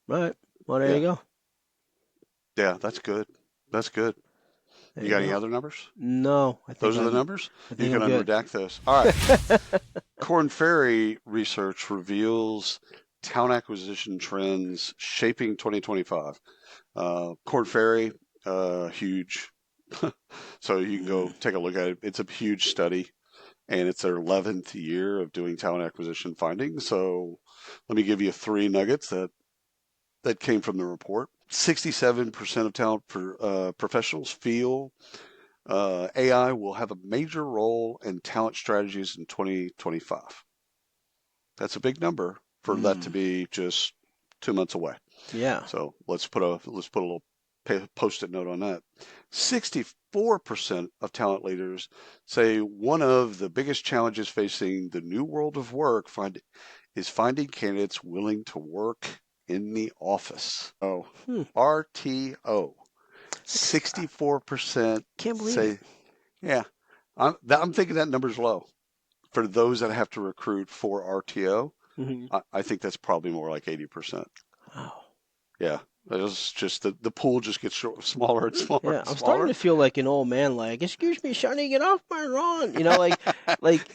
right. Well, there Yeah. you go. Yeah, that's good. That's good. There You you got any go. other numbers? No, Those are the numbers? I You think can I'm good. unredact those. All right. Corn Ferry research reveals town acquisition trends shaping 2025. Corn Ferry, huge. So you can Mm, go take a look at it. It's a huge study, and it's their 11th year of doing talent acquisition findings. So let me give you three nuggets that came from the report. 67% of talent professionals feel AI will have a major role in talent strategies in 2025. That's a big number for that to mm. be just 2 months away. Yeah. So let's put a little post-it note on that. 64% of talent leaders say one of the biggest challenges facing the new world of work is finding candidates willing to work in the office. Oh, Hmm. RTO. I 64% can't believe it. say, yeah. I'm thinking that number's low. For those that have to recruit for RTO, Hmm. I think that's probably more like 80%. Wow. Yeah. It's just the pool just gets smaller and smaller Yeah, and I'm starting smaller. to feel like an old man. Like, excuse me, Sonny, get off my lawn. Like,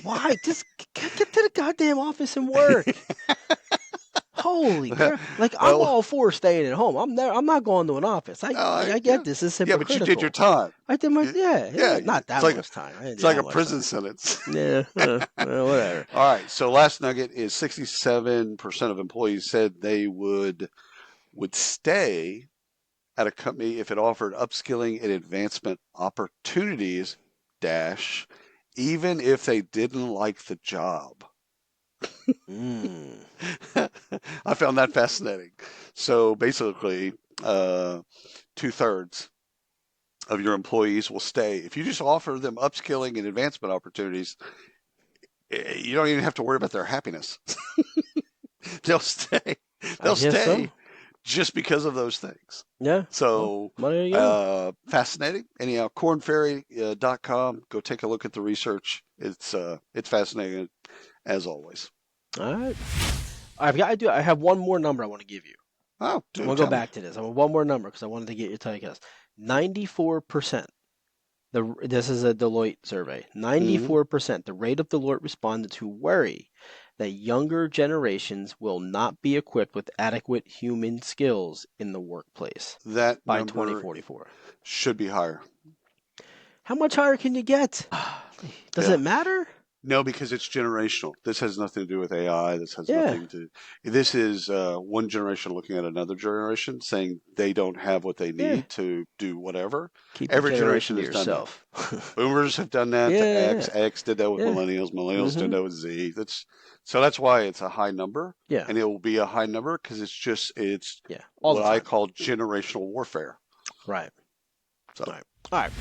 why? Just get to the goddamn office and work. Holy crap! Like, I'm Well, all for staying at home. I'm not going to an office. I yeah, get this. It's yeah, but you did your hypocritical. time. I did my You, yeah. yeah, Not it's that much time. I didn't do like that a much prison time. sentence. Yeah, whatever. All right. So last nugget is 67% of employees said they would stay at a company if it offered upskilling and advancement opportunities, dash, even if they didn't like the job. Mm. I found that fascinating. So basically, uh, 2/3 of your employees will stay. If you just offer them upskilling and advancement opportunities, you don't even have to worry about their happiness. They'll stay. I They'll guess so. stay just because of those things. Yeah. So, Well, there you go. fascinating. Anyhow, cornferry.com. Go take a look at the research. It's fascinating as always. All right. I have one more number I want to give you. Oh, I do want to go tell me. back to this. I want one more number because I wanted to get your take on this. 94%. This is a Deloitte survey. Hmm. 94%. The rate of Deloitte respondents who worry that younger generations will not be equipped with adequate human skills in the workplace That by number 2044. should be higher. How much higher can you get? Does Yeah. it matter? No, because it's generational. This has nothing to do with AI. This has Yeah. nothing to. This is one generation looking at another generation, saying they don't have what they Yeah. need to do whatever. Keep your Every generation generation to has done that. yourself. Boomers have done that to Yeah. X. X did that with Yeah. millennials. Millennials did Mm-hmm. that with Z. That's why it's a high number, Yeah. and it will be a high number because it's Yeah. All the what I time. call generational warfare. Right. So, All right. All right.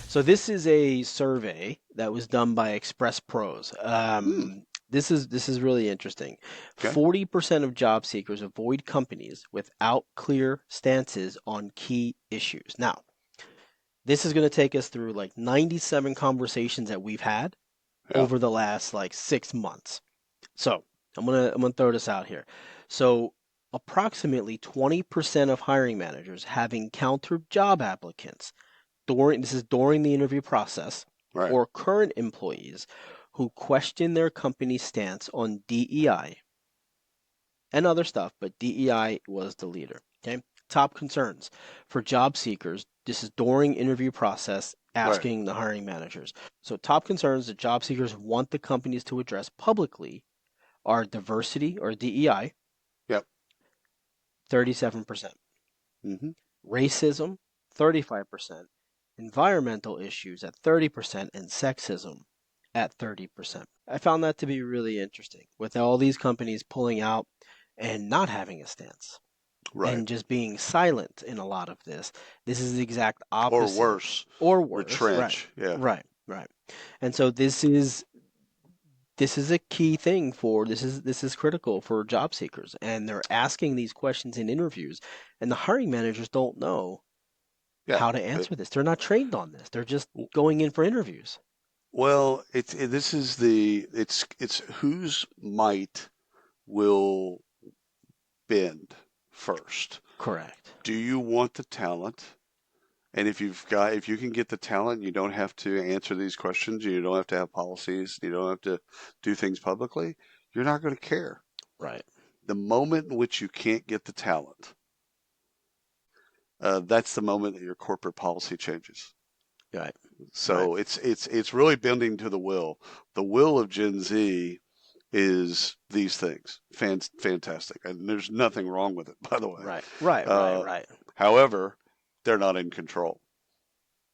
So this is a survey that was done by Express Pros. hmm, This is really interesting. okay, 40% of job seekers avoid companies without clear stances on key issues. Now, this is going to take us through like 97 conversations that we've had yeah, over the last like 6 months. So I'm gonna throw this out here. So approximately 20% of hiring managers have encountered job applicants during the interview process right, or current employees who question their company's stance on DEI and other stuff, but DEI was the leader. Okay. Top concerns for job seekers. This is during interview process right, asking the hiring managers. So top concerns that job seekers want the companies to address publicly are diversity or DEI, yep, 37%, hmm, racism, 35%, environmental issues at 30%, and sexism at 30%. I found that to be really interesting with all these companies pulling out and not having a stance right, and just being silent in a lot of this. This is the exact or opposite worse, or worse. Right. retrench. Yeah, Right. Right. And so this is a key thing for this is critical for job seekers and they're asking these questions in interviews and the hiring managers don't know yeah. how to answer this. They're not trained on this. They're just going in for interviews. Well, this is it's whose might will bend first. Correct. Do you want the talent? And if you can get the talent, you don't have to answer these questions. You don't have to have policies. You don't have to do things publicly. You're not going to care. Right. The moment in which you can't get the talent, that's the moment that your corporate policy changes. Right. Right. So it's really bending to the will. The will of Gen Z is these things. Fantastic. And there's nothing wrong with it, by the way. Right. Right. Right. Uh, Right. however, they're not in control.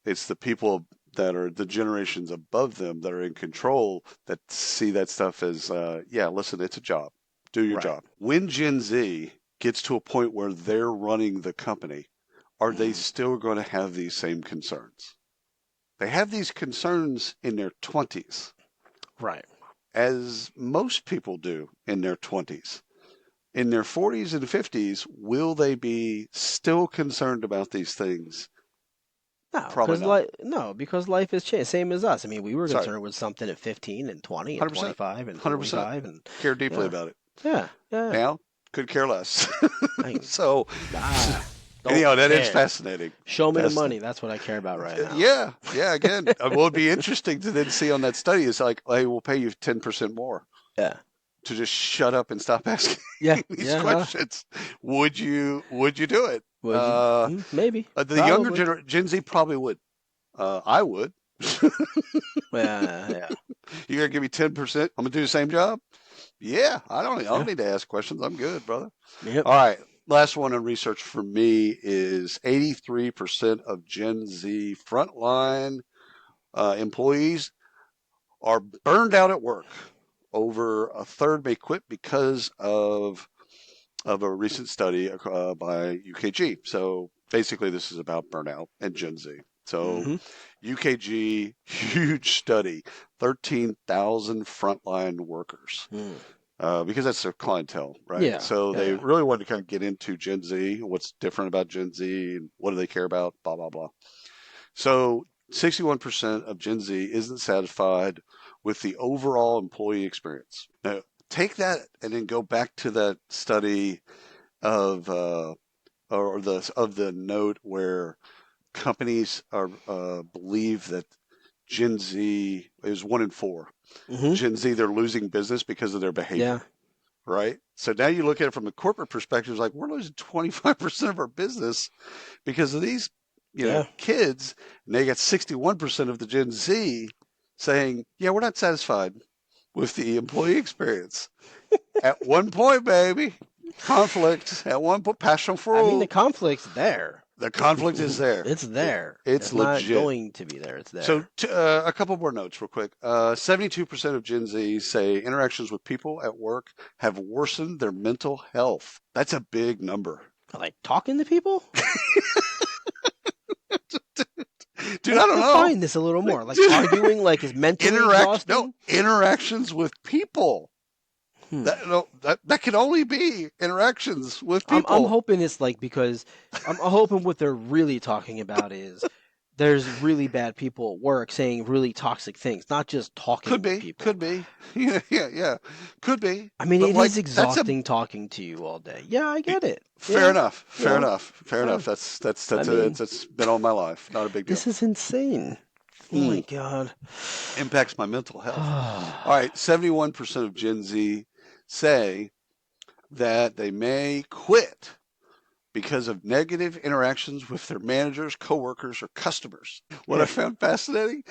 It's the people that are the generations above them that are in control that see that stuff as, yeah, listen, it's a job. Do your Right. job. When Gen Z gets to a point where they're running the company, are they Hmm. still going to have these same concerns? They have these concerns in their 20s, Right. as most people do in their 20s. In their 40s and 50s, will they be still concerned about these things? No, Probably because not. life has changed. Same as us. I mean, we were Sorry, concerned with something at 15 and 20 and 100%, 25 and 100%. 45 and Care deeply yeah, about it. yeah, yeah, Now, could care less. I, So, don't anyhow, that is care. fascinating. Show me the money. Fascinating. That's what I care about right now. Yeah, yeah. Again, what would be interesting to then see on that study is like, hey, we'll pay you 10% more Yeah. to just shut up and stop asking Yeah. these Yeah. Huh? questions. Would you do it? Would you? Maybe. The younger Probably. Gen Z probably would. I would. Yeah. Yeah. You gotta give me 10%. I'm gonna do the same job. Yeah, I don't Yeah. need to ask questions. I'm good, brother. Yep. All right. Last one in research for me is 83% of Gen Z frontline employees are burned out at work. Over a third may quit because of a recent study by UKG. So basically, this is about burnout and Gen Z. So Mm-hmm. UKG, huge study, 13,000 frontline workers. Mm. Because that's their clientele, right? Yeah. So Yeah. they Yeah. really wanted to kind of get into Gen Z, what's different about Gen Z, and what do they care about, blah, blah, blah. So 61% of Gen Z isn't satisfied with the overall employee experience. Now, take that and then go back to that study of the note where companies are believe that Gen Z is 1 in 4. Mm-hmm. Gen Z, they're losing business because of their Yeah. behavior, right? So now you look at it from a corporate perspective, it's like we're losing 25% of our business because of these, Yeah. kids, and they got 61% of the Gen Z saying, yeah, we're not satisfied with the employee experience. At one point, baby, conflict. At one point, passion for I mean, the all. conflict's there. The conflict is there. It's there. It's It's not legit. going to be there. It's So, there. a couple more notes, real quick. 72% of Gen Z say interactions with people at work have worsened their mental health. That's a big number. Like talking to people? Dude, I don't know. Define this a little more. Like arguing, like is mentally No, exhausting. interactions with people. Hmm. That can only be interactions with I'm people. hoping it's like because I'm hoping what they're really talking about is there's really bad people at work saying really toxic things, not just talking with people. Could be. Yeah, yeah, yeah. Could be. I mean, But it is like that's a exhausting talking to you all day. Yeah, I get it. fair Yeah, enough. you Fair know, enough. Fair uh, enough. I mean, That's been all my life. Not a big deal. this is insane. Oh my Mm, God. impacts my mental health. All right, 71% of Gen Z say that they may quit because of negative interactions with their managers, coworkers, or customers. What I Yeah. found fascinating,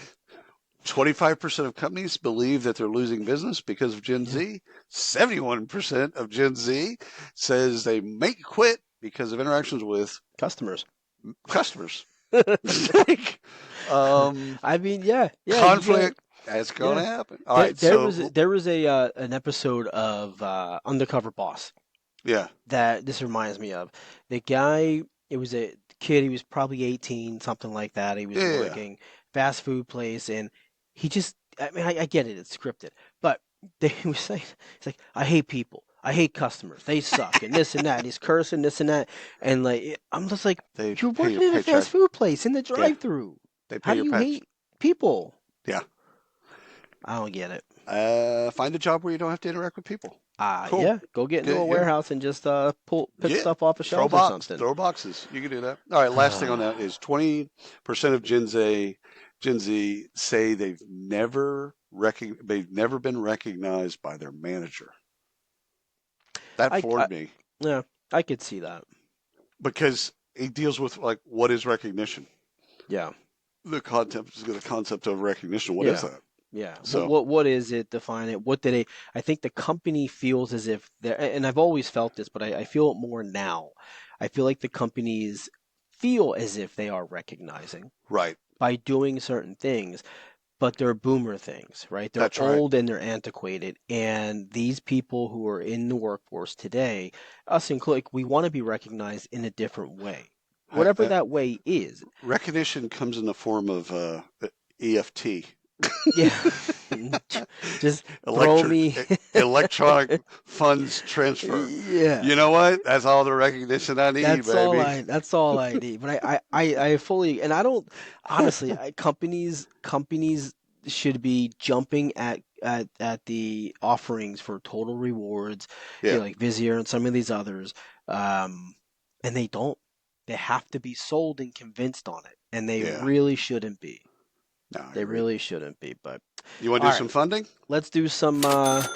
25% of companies believe that they're losing business because of Gen Yeah. Z. 71% of Gen Z says they may quit because of interactions with Customers. customers. Like, um, I mean, yeah, yeah, you get, conflict, that's going yeah. to happen. All right, There was a an episode of Undercover Boss yeah, that this reminds me of. The guy, it was a kid, he was probably 18, something like that. He was yeah, yeah. working fast food place, and he just, I mean, I get it, it's scripted, but they he was saying, he's like, I hate people. I hate customers. They suck, and this and that. And he's cursing this and that, and like I'm just like, They you're pay your working in a paycheck. fast food place in the Yeah, drive-through. they pay How do your you paycheck. hate people? Yeah. I don't get it. Find a job where you don't have to interact with people. Cool. Yeah, go get into Yeah, a yeah. warehouse and just pick Yeah. stuff off of shelves or something. Throw boxes. You can do that. All right. Last thing on that is 20% of Gen Z say they've never been recognized by their manager. That I floored me yeah, I could see that. because it deals with like what is recognition. Yeah, The concept of recognition. What is yeah, that? yeah. So What is it? Define it. What did they? I think the company feels as if they're, and I've always felt this, but I feel it more now. I feel like the companies feel as if they are recognizing right. by doing certain things, but they're boomer things, right? They're That's right. old and they're antiquated. And these people who are in the workforce today, us included, we want to be recognized in a different way, I, whatever that way is. recognition comes in the form of EFT. Yeah. Just throw Electric me. electronic funds transfer. Yeah. You know what? That's all the recognition I need, baby. That's all I need. But I fully, and I don't honestly, companies should be jumping at the offerings for Total Rewards, Yeah, like Vizier and some of these others, um, and they don't. They have to be sold and convinced on it, and they yeah. really shouldn't be. No, They you're right. really shouldn't be. But You want to all do right, some funding? let's do some dollars.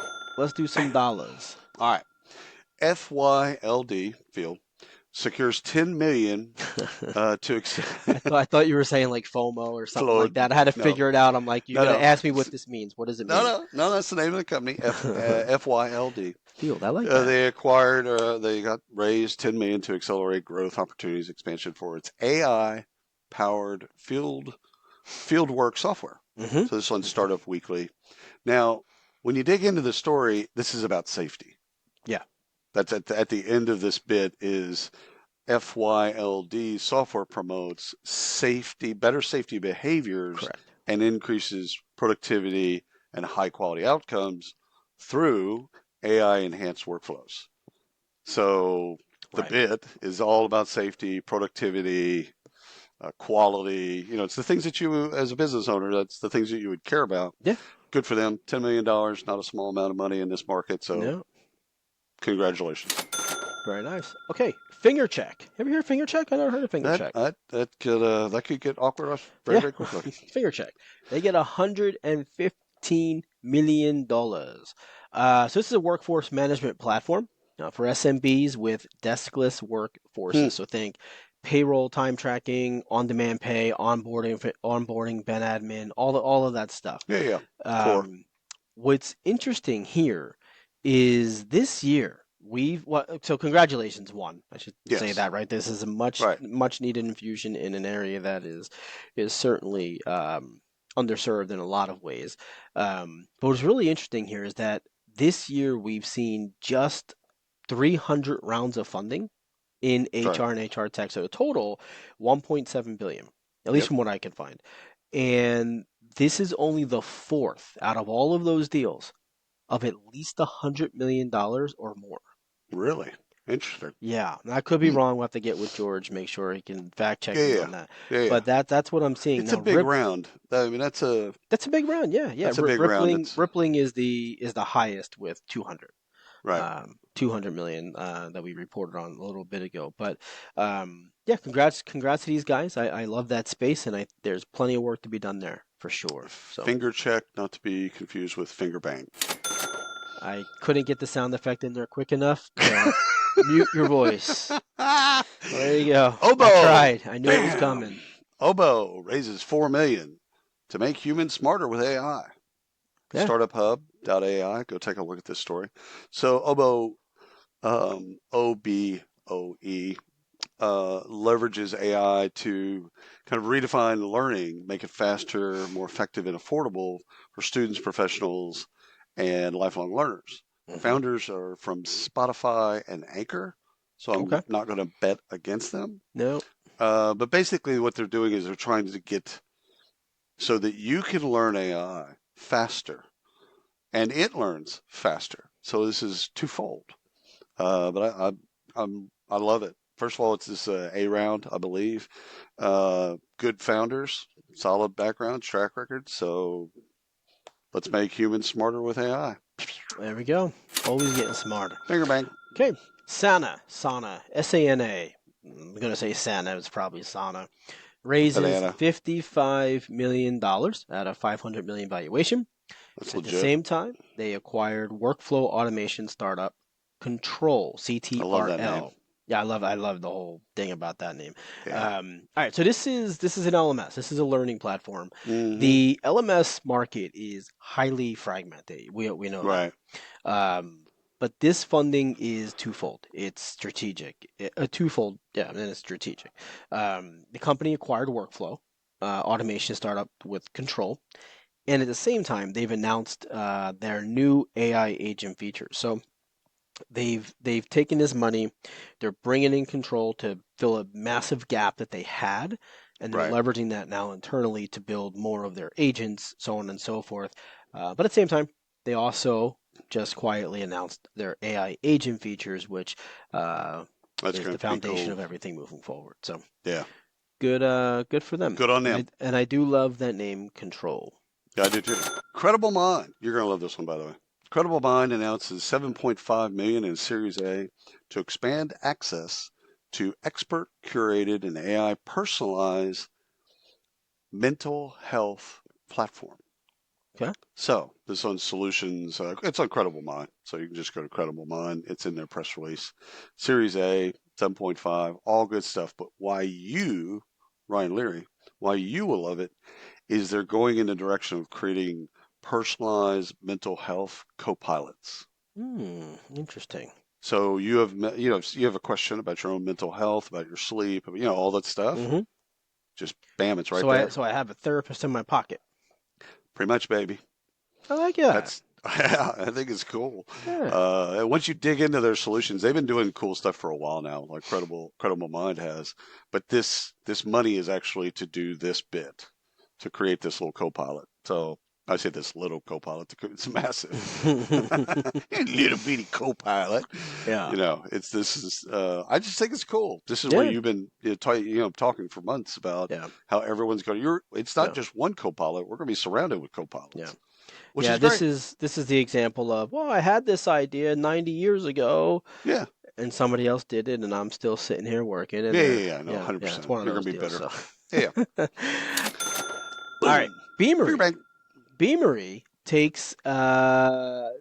All right. FYLD Field secures 10 million to I thought you were saying like FOMO or something like float. that. I had to No, figure it out. I'm like, you're no, gonna no, ask me what this means. What does it no, mean? no, no. That's the name of the company. FYLD. Field. I like that. They acquired. They got raised 10 million to accelerate growth opportunities expansion for its AI powered field work software. Hmm. So this one's Hmm. Startup Weekly. Now, when you dig into the story, this is about safety. Yeah, That's at the end of this bit is FYLD software promotes safety, better safety behaviors correct. and increases productivity and high quality outcomes through AI enhanced workflows. So the Right. bit is all about safety, productivity, quality. It's the things that you, as a business owner, that's the things that you would care about. Yeah. Good for them. $10 million, not a small amount of money in this market. So No. congratulations. Very nice. Okay, finger check. Ever hear of finger check? I never heard of finger That check. that that could get awkward very Yeah, very quickly. finger check. They get $115 million. So this is a workforce management platform for SMBs with deskless Hmm. workforces. So think payroll, time tracking, on-demand pay, onboarding, ben admin, all of that stuff. Yeah, yeah. Core. Um, what's interesting here is this year so congratulations, one. I should say Yes. that, right? This is a much Right. much needed infusion in an area that is certainly underserved in a lot of ways. But what's really interesting here is that this year we've seen just 300 rounds of funding in Right. HR and HR tech. So a total 1.7 billion, at least Yep. from what I can find. And this is only the fourth out of all of those deals of at least $100 million or more. Really interesting. Yeah, and I could be Hmm. wrong. We'll have to get with George, make sure he can fact check Yeah, me yeah, on that. yeah, yeah. But that's what I'm seeing It's a now. big round. I mean, That's a big round. Yeah, yeah. that's a big round. It's Rippling is the highest with 200. right. 200 million that we reported on a little bit ago. But yeah, congrats to these guys. I love that space, and there's plenty of work to be done there for sure. So Finger check, not to be confused with finger bang. I couldn't get the sound effect in there quick enough, but mute your voice. Well, there you go. I Oboe. tried. I knew it was Bam. coming. Oboe raises 4 million to make humans smarter with AI. Yeah. StartupHub.ai. Go take a look at this story. So Oboe, OBOE, leverages AI to kind of redefine learning, make it faster, more effective, and affordable for students, professionals, and lifelong learners. Hmm. Founders are from Spotify and Anchor, so I'm Okay. not going to bet against them. No. But basically, what they're doing is they're trying to get so that you can learn AI faster and it learns faster. So this is twofold. But I love it. First of all, it's this A round, I believe. Good founders, solid background, track record. So let's make humans smarter with AI. There we go. Always getting smarter. Finger bang. Okay. Sana, S-A-N-A. I'm gonna say Sana. It's probably Sana. Raises Banana. $55 million at a 500 million valuation. That's At the legit. same time, they acquired workflow automation startup Control, I love that name. CTRL. Yeah, I love the whole thing about that name. Yeah. All right, so this is an LMS. This is a learning platform. Mm-hmm. The LMS market is highly fragmented. We know that. Right. Um, but this funding is twofold. It's strategic. Twofold, yeah, and it's strategic. The company acquired workflow automation startup with Control, and at the same time, they've announced their new AI agent features. So they've taken this money, they're bringing in Control to fill a massive gap that they had, and they're Right. leveraging that now internally to build more of their agents, so on and so forth. But at the same time, they also just quietly announced their AI agent features, which That's is going the to be foundation cool. of everything moving forward. So Yeah. good, good for them. Good on And I them. and I do love that name, Control. Yeah, I do too. Credible Mind. You're gonna love this one, by the way. Credible Mind announces 7.5 million in Series A to expand access to expert curated and AI personalized mental health platform. Okay. So this on solutions. It's on Credible Mind. So you can just go to Credible Mind. It's in their press release. Series A, 7.5, all good stuff. But why you, Ryan Leary, why you will love it is they're going in the direction of creating personalized mental health co-pilots. Interesting. So you have a question about your own mental health, about your sleep, all that stuff. hmm Just bam, it's right So I there. so I have a therapist in my pocket. Pretty much, baby. I like that. That's I think it's cool. Yeah. And once you dig into their solutions, they've been doing cool stuff for a while now, like Credible Mind has. But this money is actually to do this bit, to create this little co-pilot. So I say this little co-pilot. It's massive, little bitty co-pilot. Yeah. It's this is. I just think it's cool. This is what Yeah. you've been talking for months about Yeah. how everyone's going. It's not Yeah. just one co-pilot. We're going to be surrounded with Yeah. co-pilots, which Yeah. is This great. is this is the example of, well, I had this idea 90 years ago Yeah. and somebody else did it and I'm still sitting here working and Yeah, they're yeah, yeah. No, yeah, it's 100%. one of You're those gonna be deals. better. So Yeah, yeah. all right. Boom. Beer Beamery. bank. Beamery takes a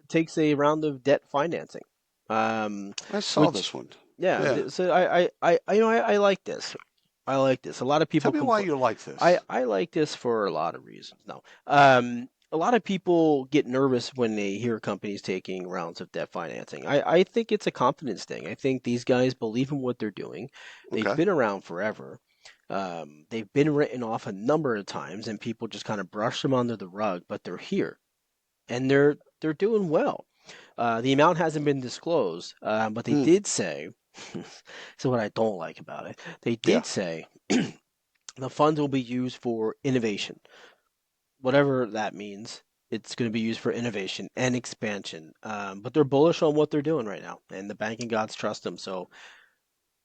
round of debt financing. Um I saw which this one. yeah, Yeah. so I like this. I like this. A lot of Tell people me why complain. you like this. I like this for a lot of reasons. No, a lot of people get nervous when they hear companies taking rounds of debt financing. I think it's a confidence thing. I think these guys believe in what they're doing. They've Okay. been around forever. They've been written off a number of times, and people just kind of brush them under the rug. But they're here, and they're doing well. The amount hasn't been disclosed, but they Hmm. did say. So what I don't like about it, they Yeah. did say the funds will be used for innovation, whatever that means. It's going to be used for innovation and expansion. But they're bullish on what they're doing right now, and the banking gods trust them. So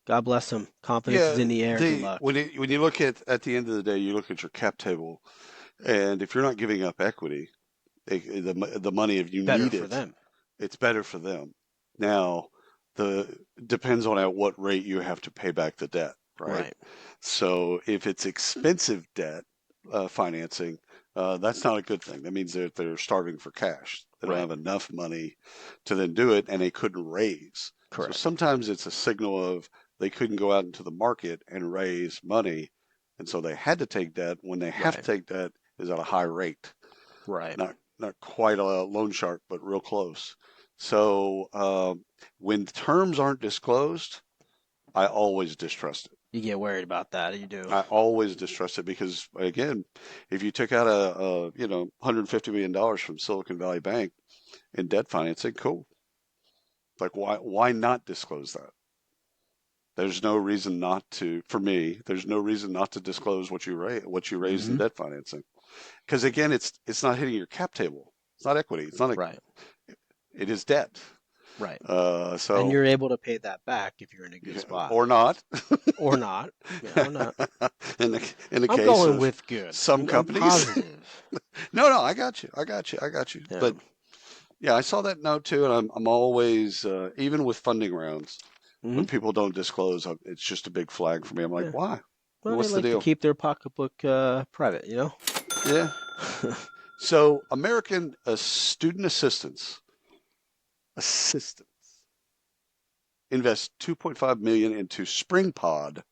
God bless them. Confidence is Yeah. in the air. Good They luck. when you look at the end of the day, you look at your cap table, and if you're not giving up equity, the money, if you Better need for it, them. it's better for them. Now, the depends on at what rate you have to pay back the debt, right? Right. So if it's expensive debt financing, that's not a good thing. That means that they're starving for cash. They don't Right. have enough money to then do it, and they couldn't raise. So Correct. sometimes it's a signal of they couldn't go out into the market and raise money, and so they had to take debt. When they have to Right. take debt, is at a high rate, Right. not quite a loan shark, but real close. So when terms aren't disclosed, I always distrust it. You get worried about that. You do. I always distrust it because, again, if you took out a $150 million from Silicon Valley Bank in debt financing, cool. Like, why not disclose that? There's no reason not to. For me, there's no reason not to disclose what you raised in hmm debt financing. Because again, it's not hitting your cap table. It's not equity. Right. It is debt. Right. And So you're able to pay that back if you're in a good spot or not. or not. Not. In the I'm case going of with good. some I'm companies. positive. No, I got you. Yeah. But yeah, I saw that note too, and I'm always even with funding rounds hmm when people don't disclose, it's just a big flag for me. I'm like, Yeah. why? Well, they What's the like to deal? keep their pocketbook private. Yeah. So American Student Assistance invest 2.5 million into SpringPod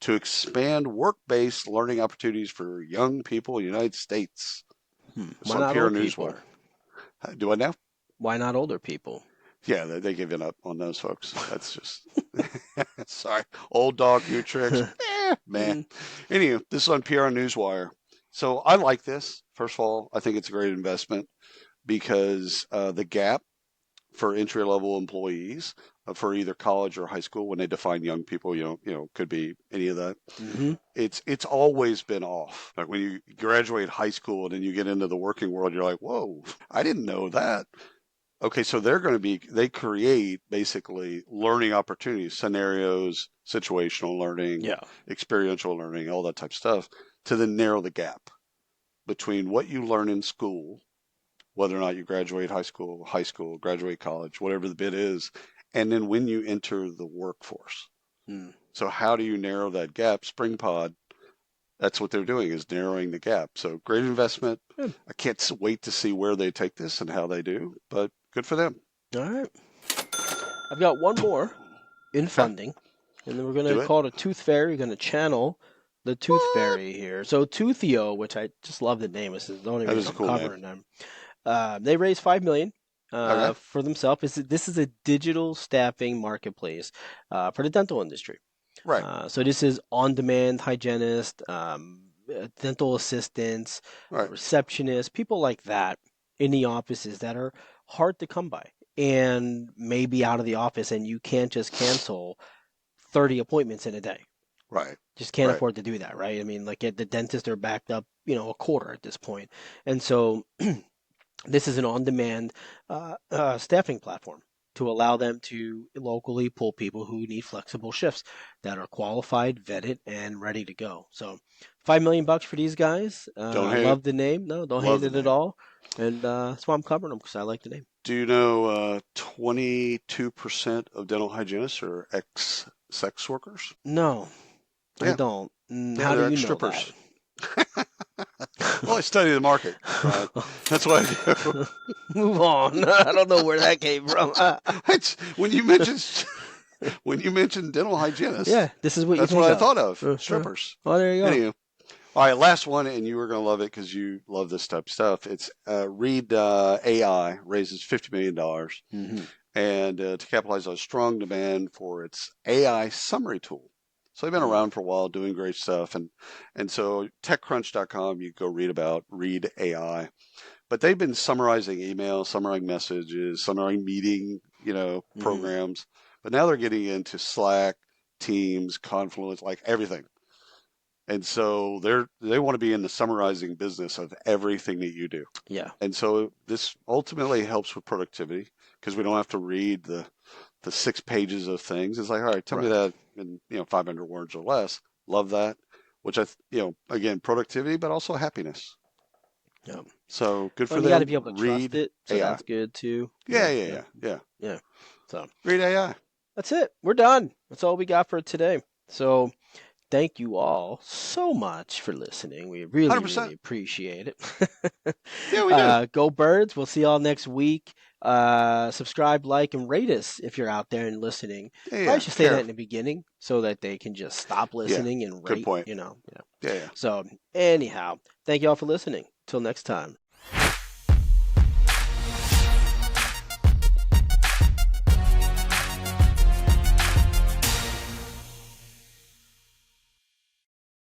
to expand work-based learning opportunities for young people in the United States. It's Why on not PR old people? Newswire. Do I know? Why not older people? Yeah, they giving up on those folks. That's just sorry. Old dog, new tricks. Man. Mm, Anyway, this is on PR Newswire. So I like this. First of all, I think it's a great investment because the gap for entry level employees for either college or high school when they define young people, could be any of that. hmm It's always been off. Like when you graduate high school and then you get into the working world, you're like, whoa, I didn't know that. Okay, so they create basically learning opportunities, scenarios, situational learning, Yeah. experiential learning, all that type of stuff to then narrow the gap between what you learn in school, whether or not you graduate high school, graduate college, whatever the bit is, and then when you enter the workforce. Hmm. So how do you narrow that gap? SpringPod, that's what they're doing, is narrowing the gap. So great investment. Good. I can't wait to see where they take this and how they do, but good for them. All right. I've got one more in Okay, funding, and then we're going to do it. call it a Tooth Fairy. We're going to channel the Tooth What? Fairy here. So Toothio, which I just love the name. This is the only That reason is a I'm cool name. covering them. They raised 5 million Okay, for themselves. This is a digital staffing marketplace for the dental industry. right, So this is on-demand hygienist, dental assistants, right, receptionists, people like that in the offices that are hard to come by and maybe out of the office, and you can't just cancel 30 appointments in a day. right, Just can't right, afford to do that, right? I mean, like at the dentist, they're backed up, a quarter at this point. And so this is an on-demand staffing platform to allow them to locally pull people who need flexible shifts that are qualified, vetted, and ready to go. So, 5 million bucks for these guys. don't I hate it. love the name. No, don't Love hate the it at name. all. And that's why I'm covering them because I like the name. Do you know 22% of dental hygienists are ex-sex workers? No, I Yeah, don't. yeah, How do they're you know that? ex-strippers. Well, I study the market, Brian. That's what I do. Move on. I don't know where that came from. It's, when you mentioned dental hygienists, Yeah, this is what you that's what think I of. thought of. Strippers. Oh, there you go. Anywho, all right, last one, and you were going to love it because you love this type of stuff. It's Read AI raises $50 million, Hmm. and to capitalize on strong demand for its AI summary tool. So they've been around for a while, doing great stuff, and so TechCrunch.com, you go read about Read AI, but they've been summarizing emails, summarizing messages, summarizing meeting, Hmm. programs, but now they're getting into Slack, Teams, Confluence, like everything. And so they want to be in the summarizing business of everything that you do. Yeah. And so this ultimately helps with productivity because we don't have to read the 6 pages of things. It's like, all right, tell me Right. that in 500 words or less. Love that. Which again, productivity, but also happiness. Yeah. So good Well, for and you got to them. be able to trust Read it, so AI. that's good too. Yeah, yeah, Yeah. yeah, yeah. Yeah. So Read AI. that's it. We're done. That's all we got for today. So thank you all so much for listening. We really, really 100%. appreciate it. Yeah, we do. Go Birds. We'll see y'all next week. Subscribe, like, and rate us if you're out there and listening. Yeah, Probably yeah. should say that Care. in the beginning so that they can just stop Yeah. listening and Good rate, point. you know. Yeah, yeah. So anyhow, thank y'all for listening. Till next time.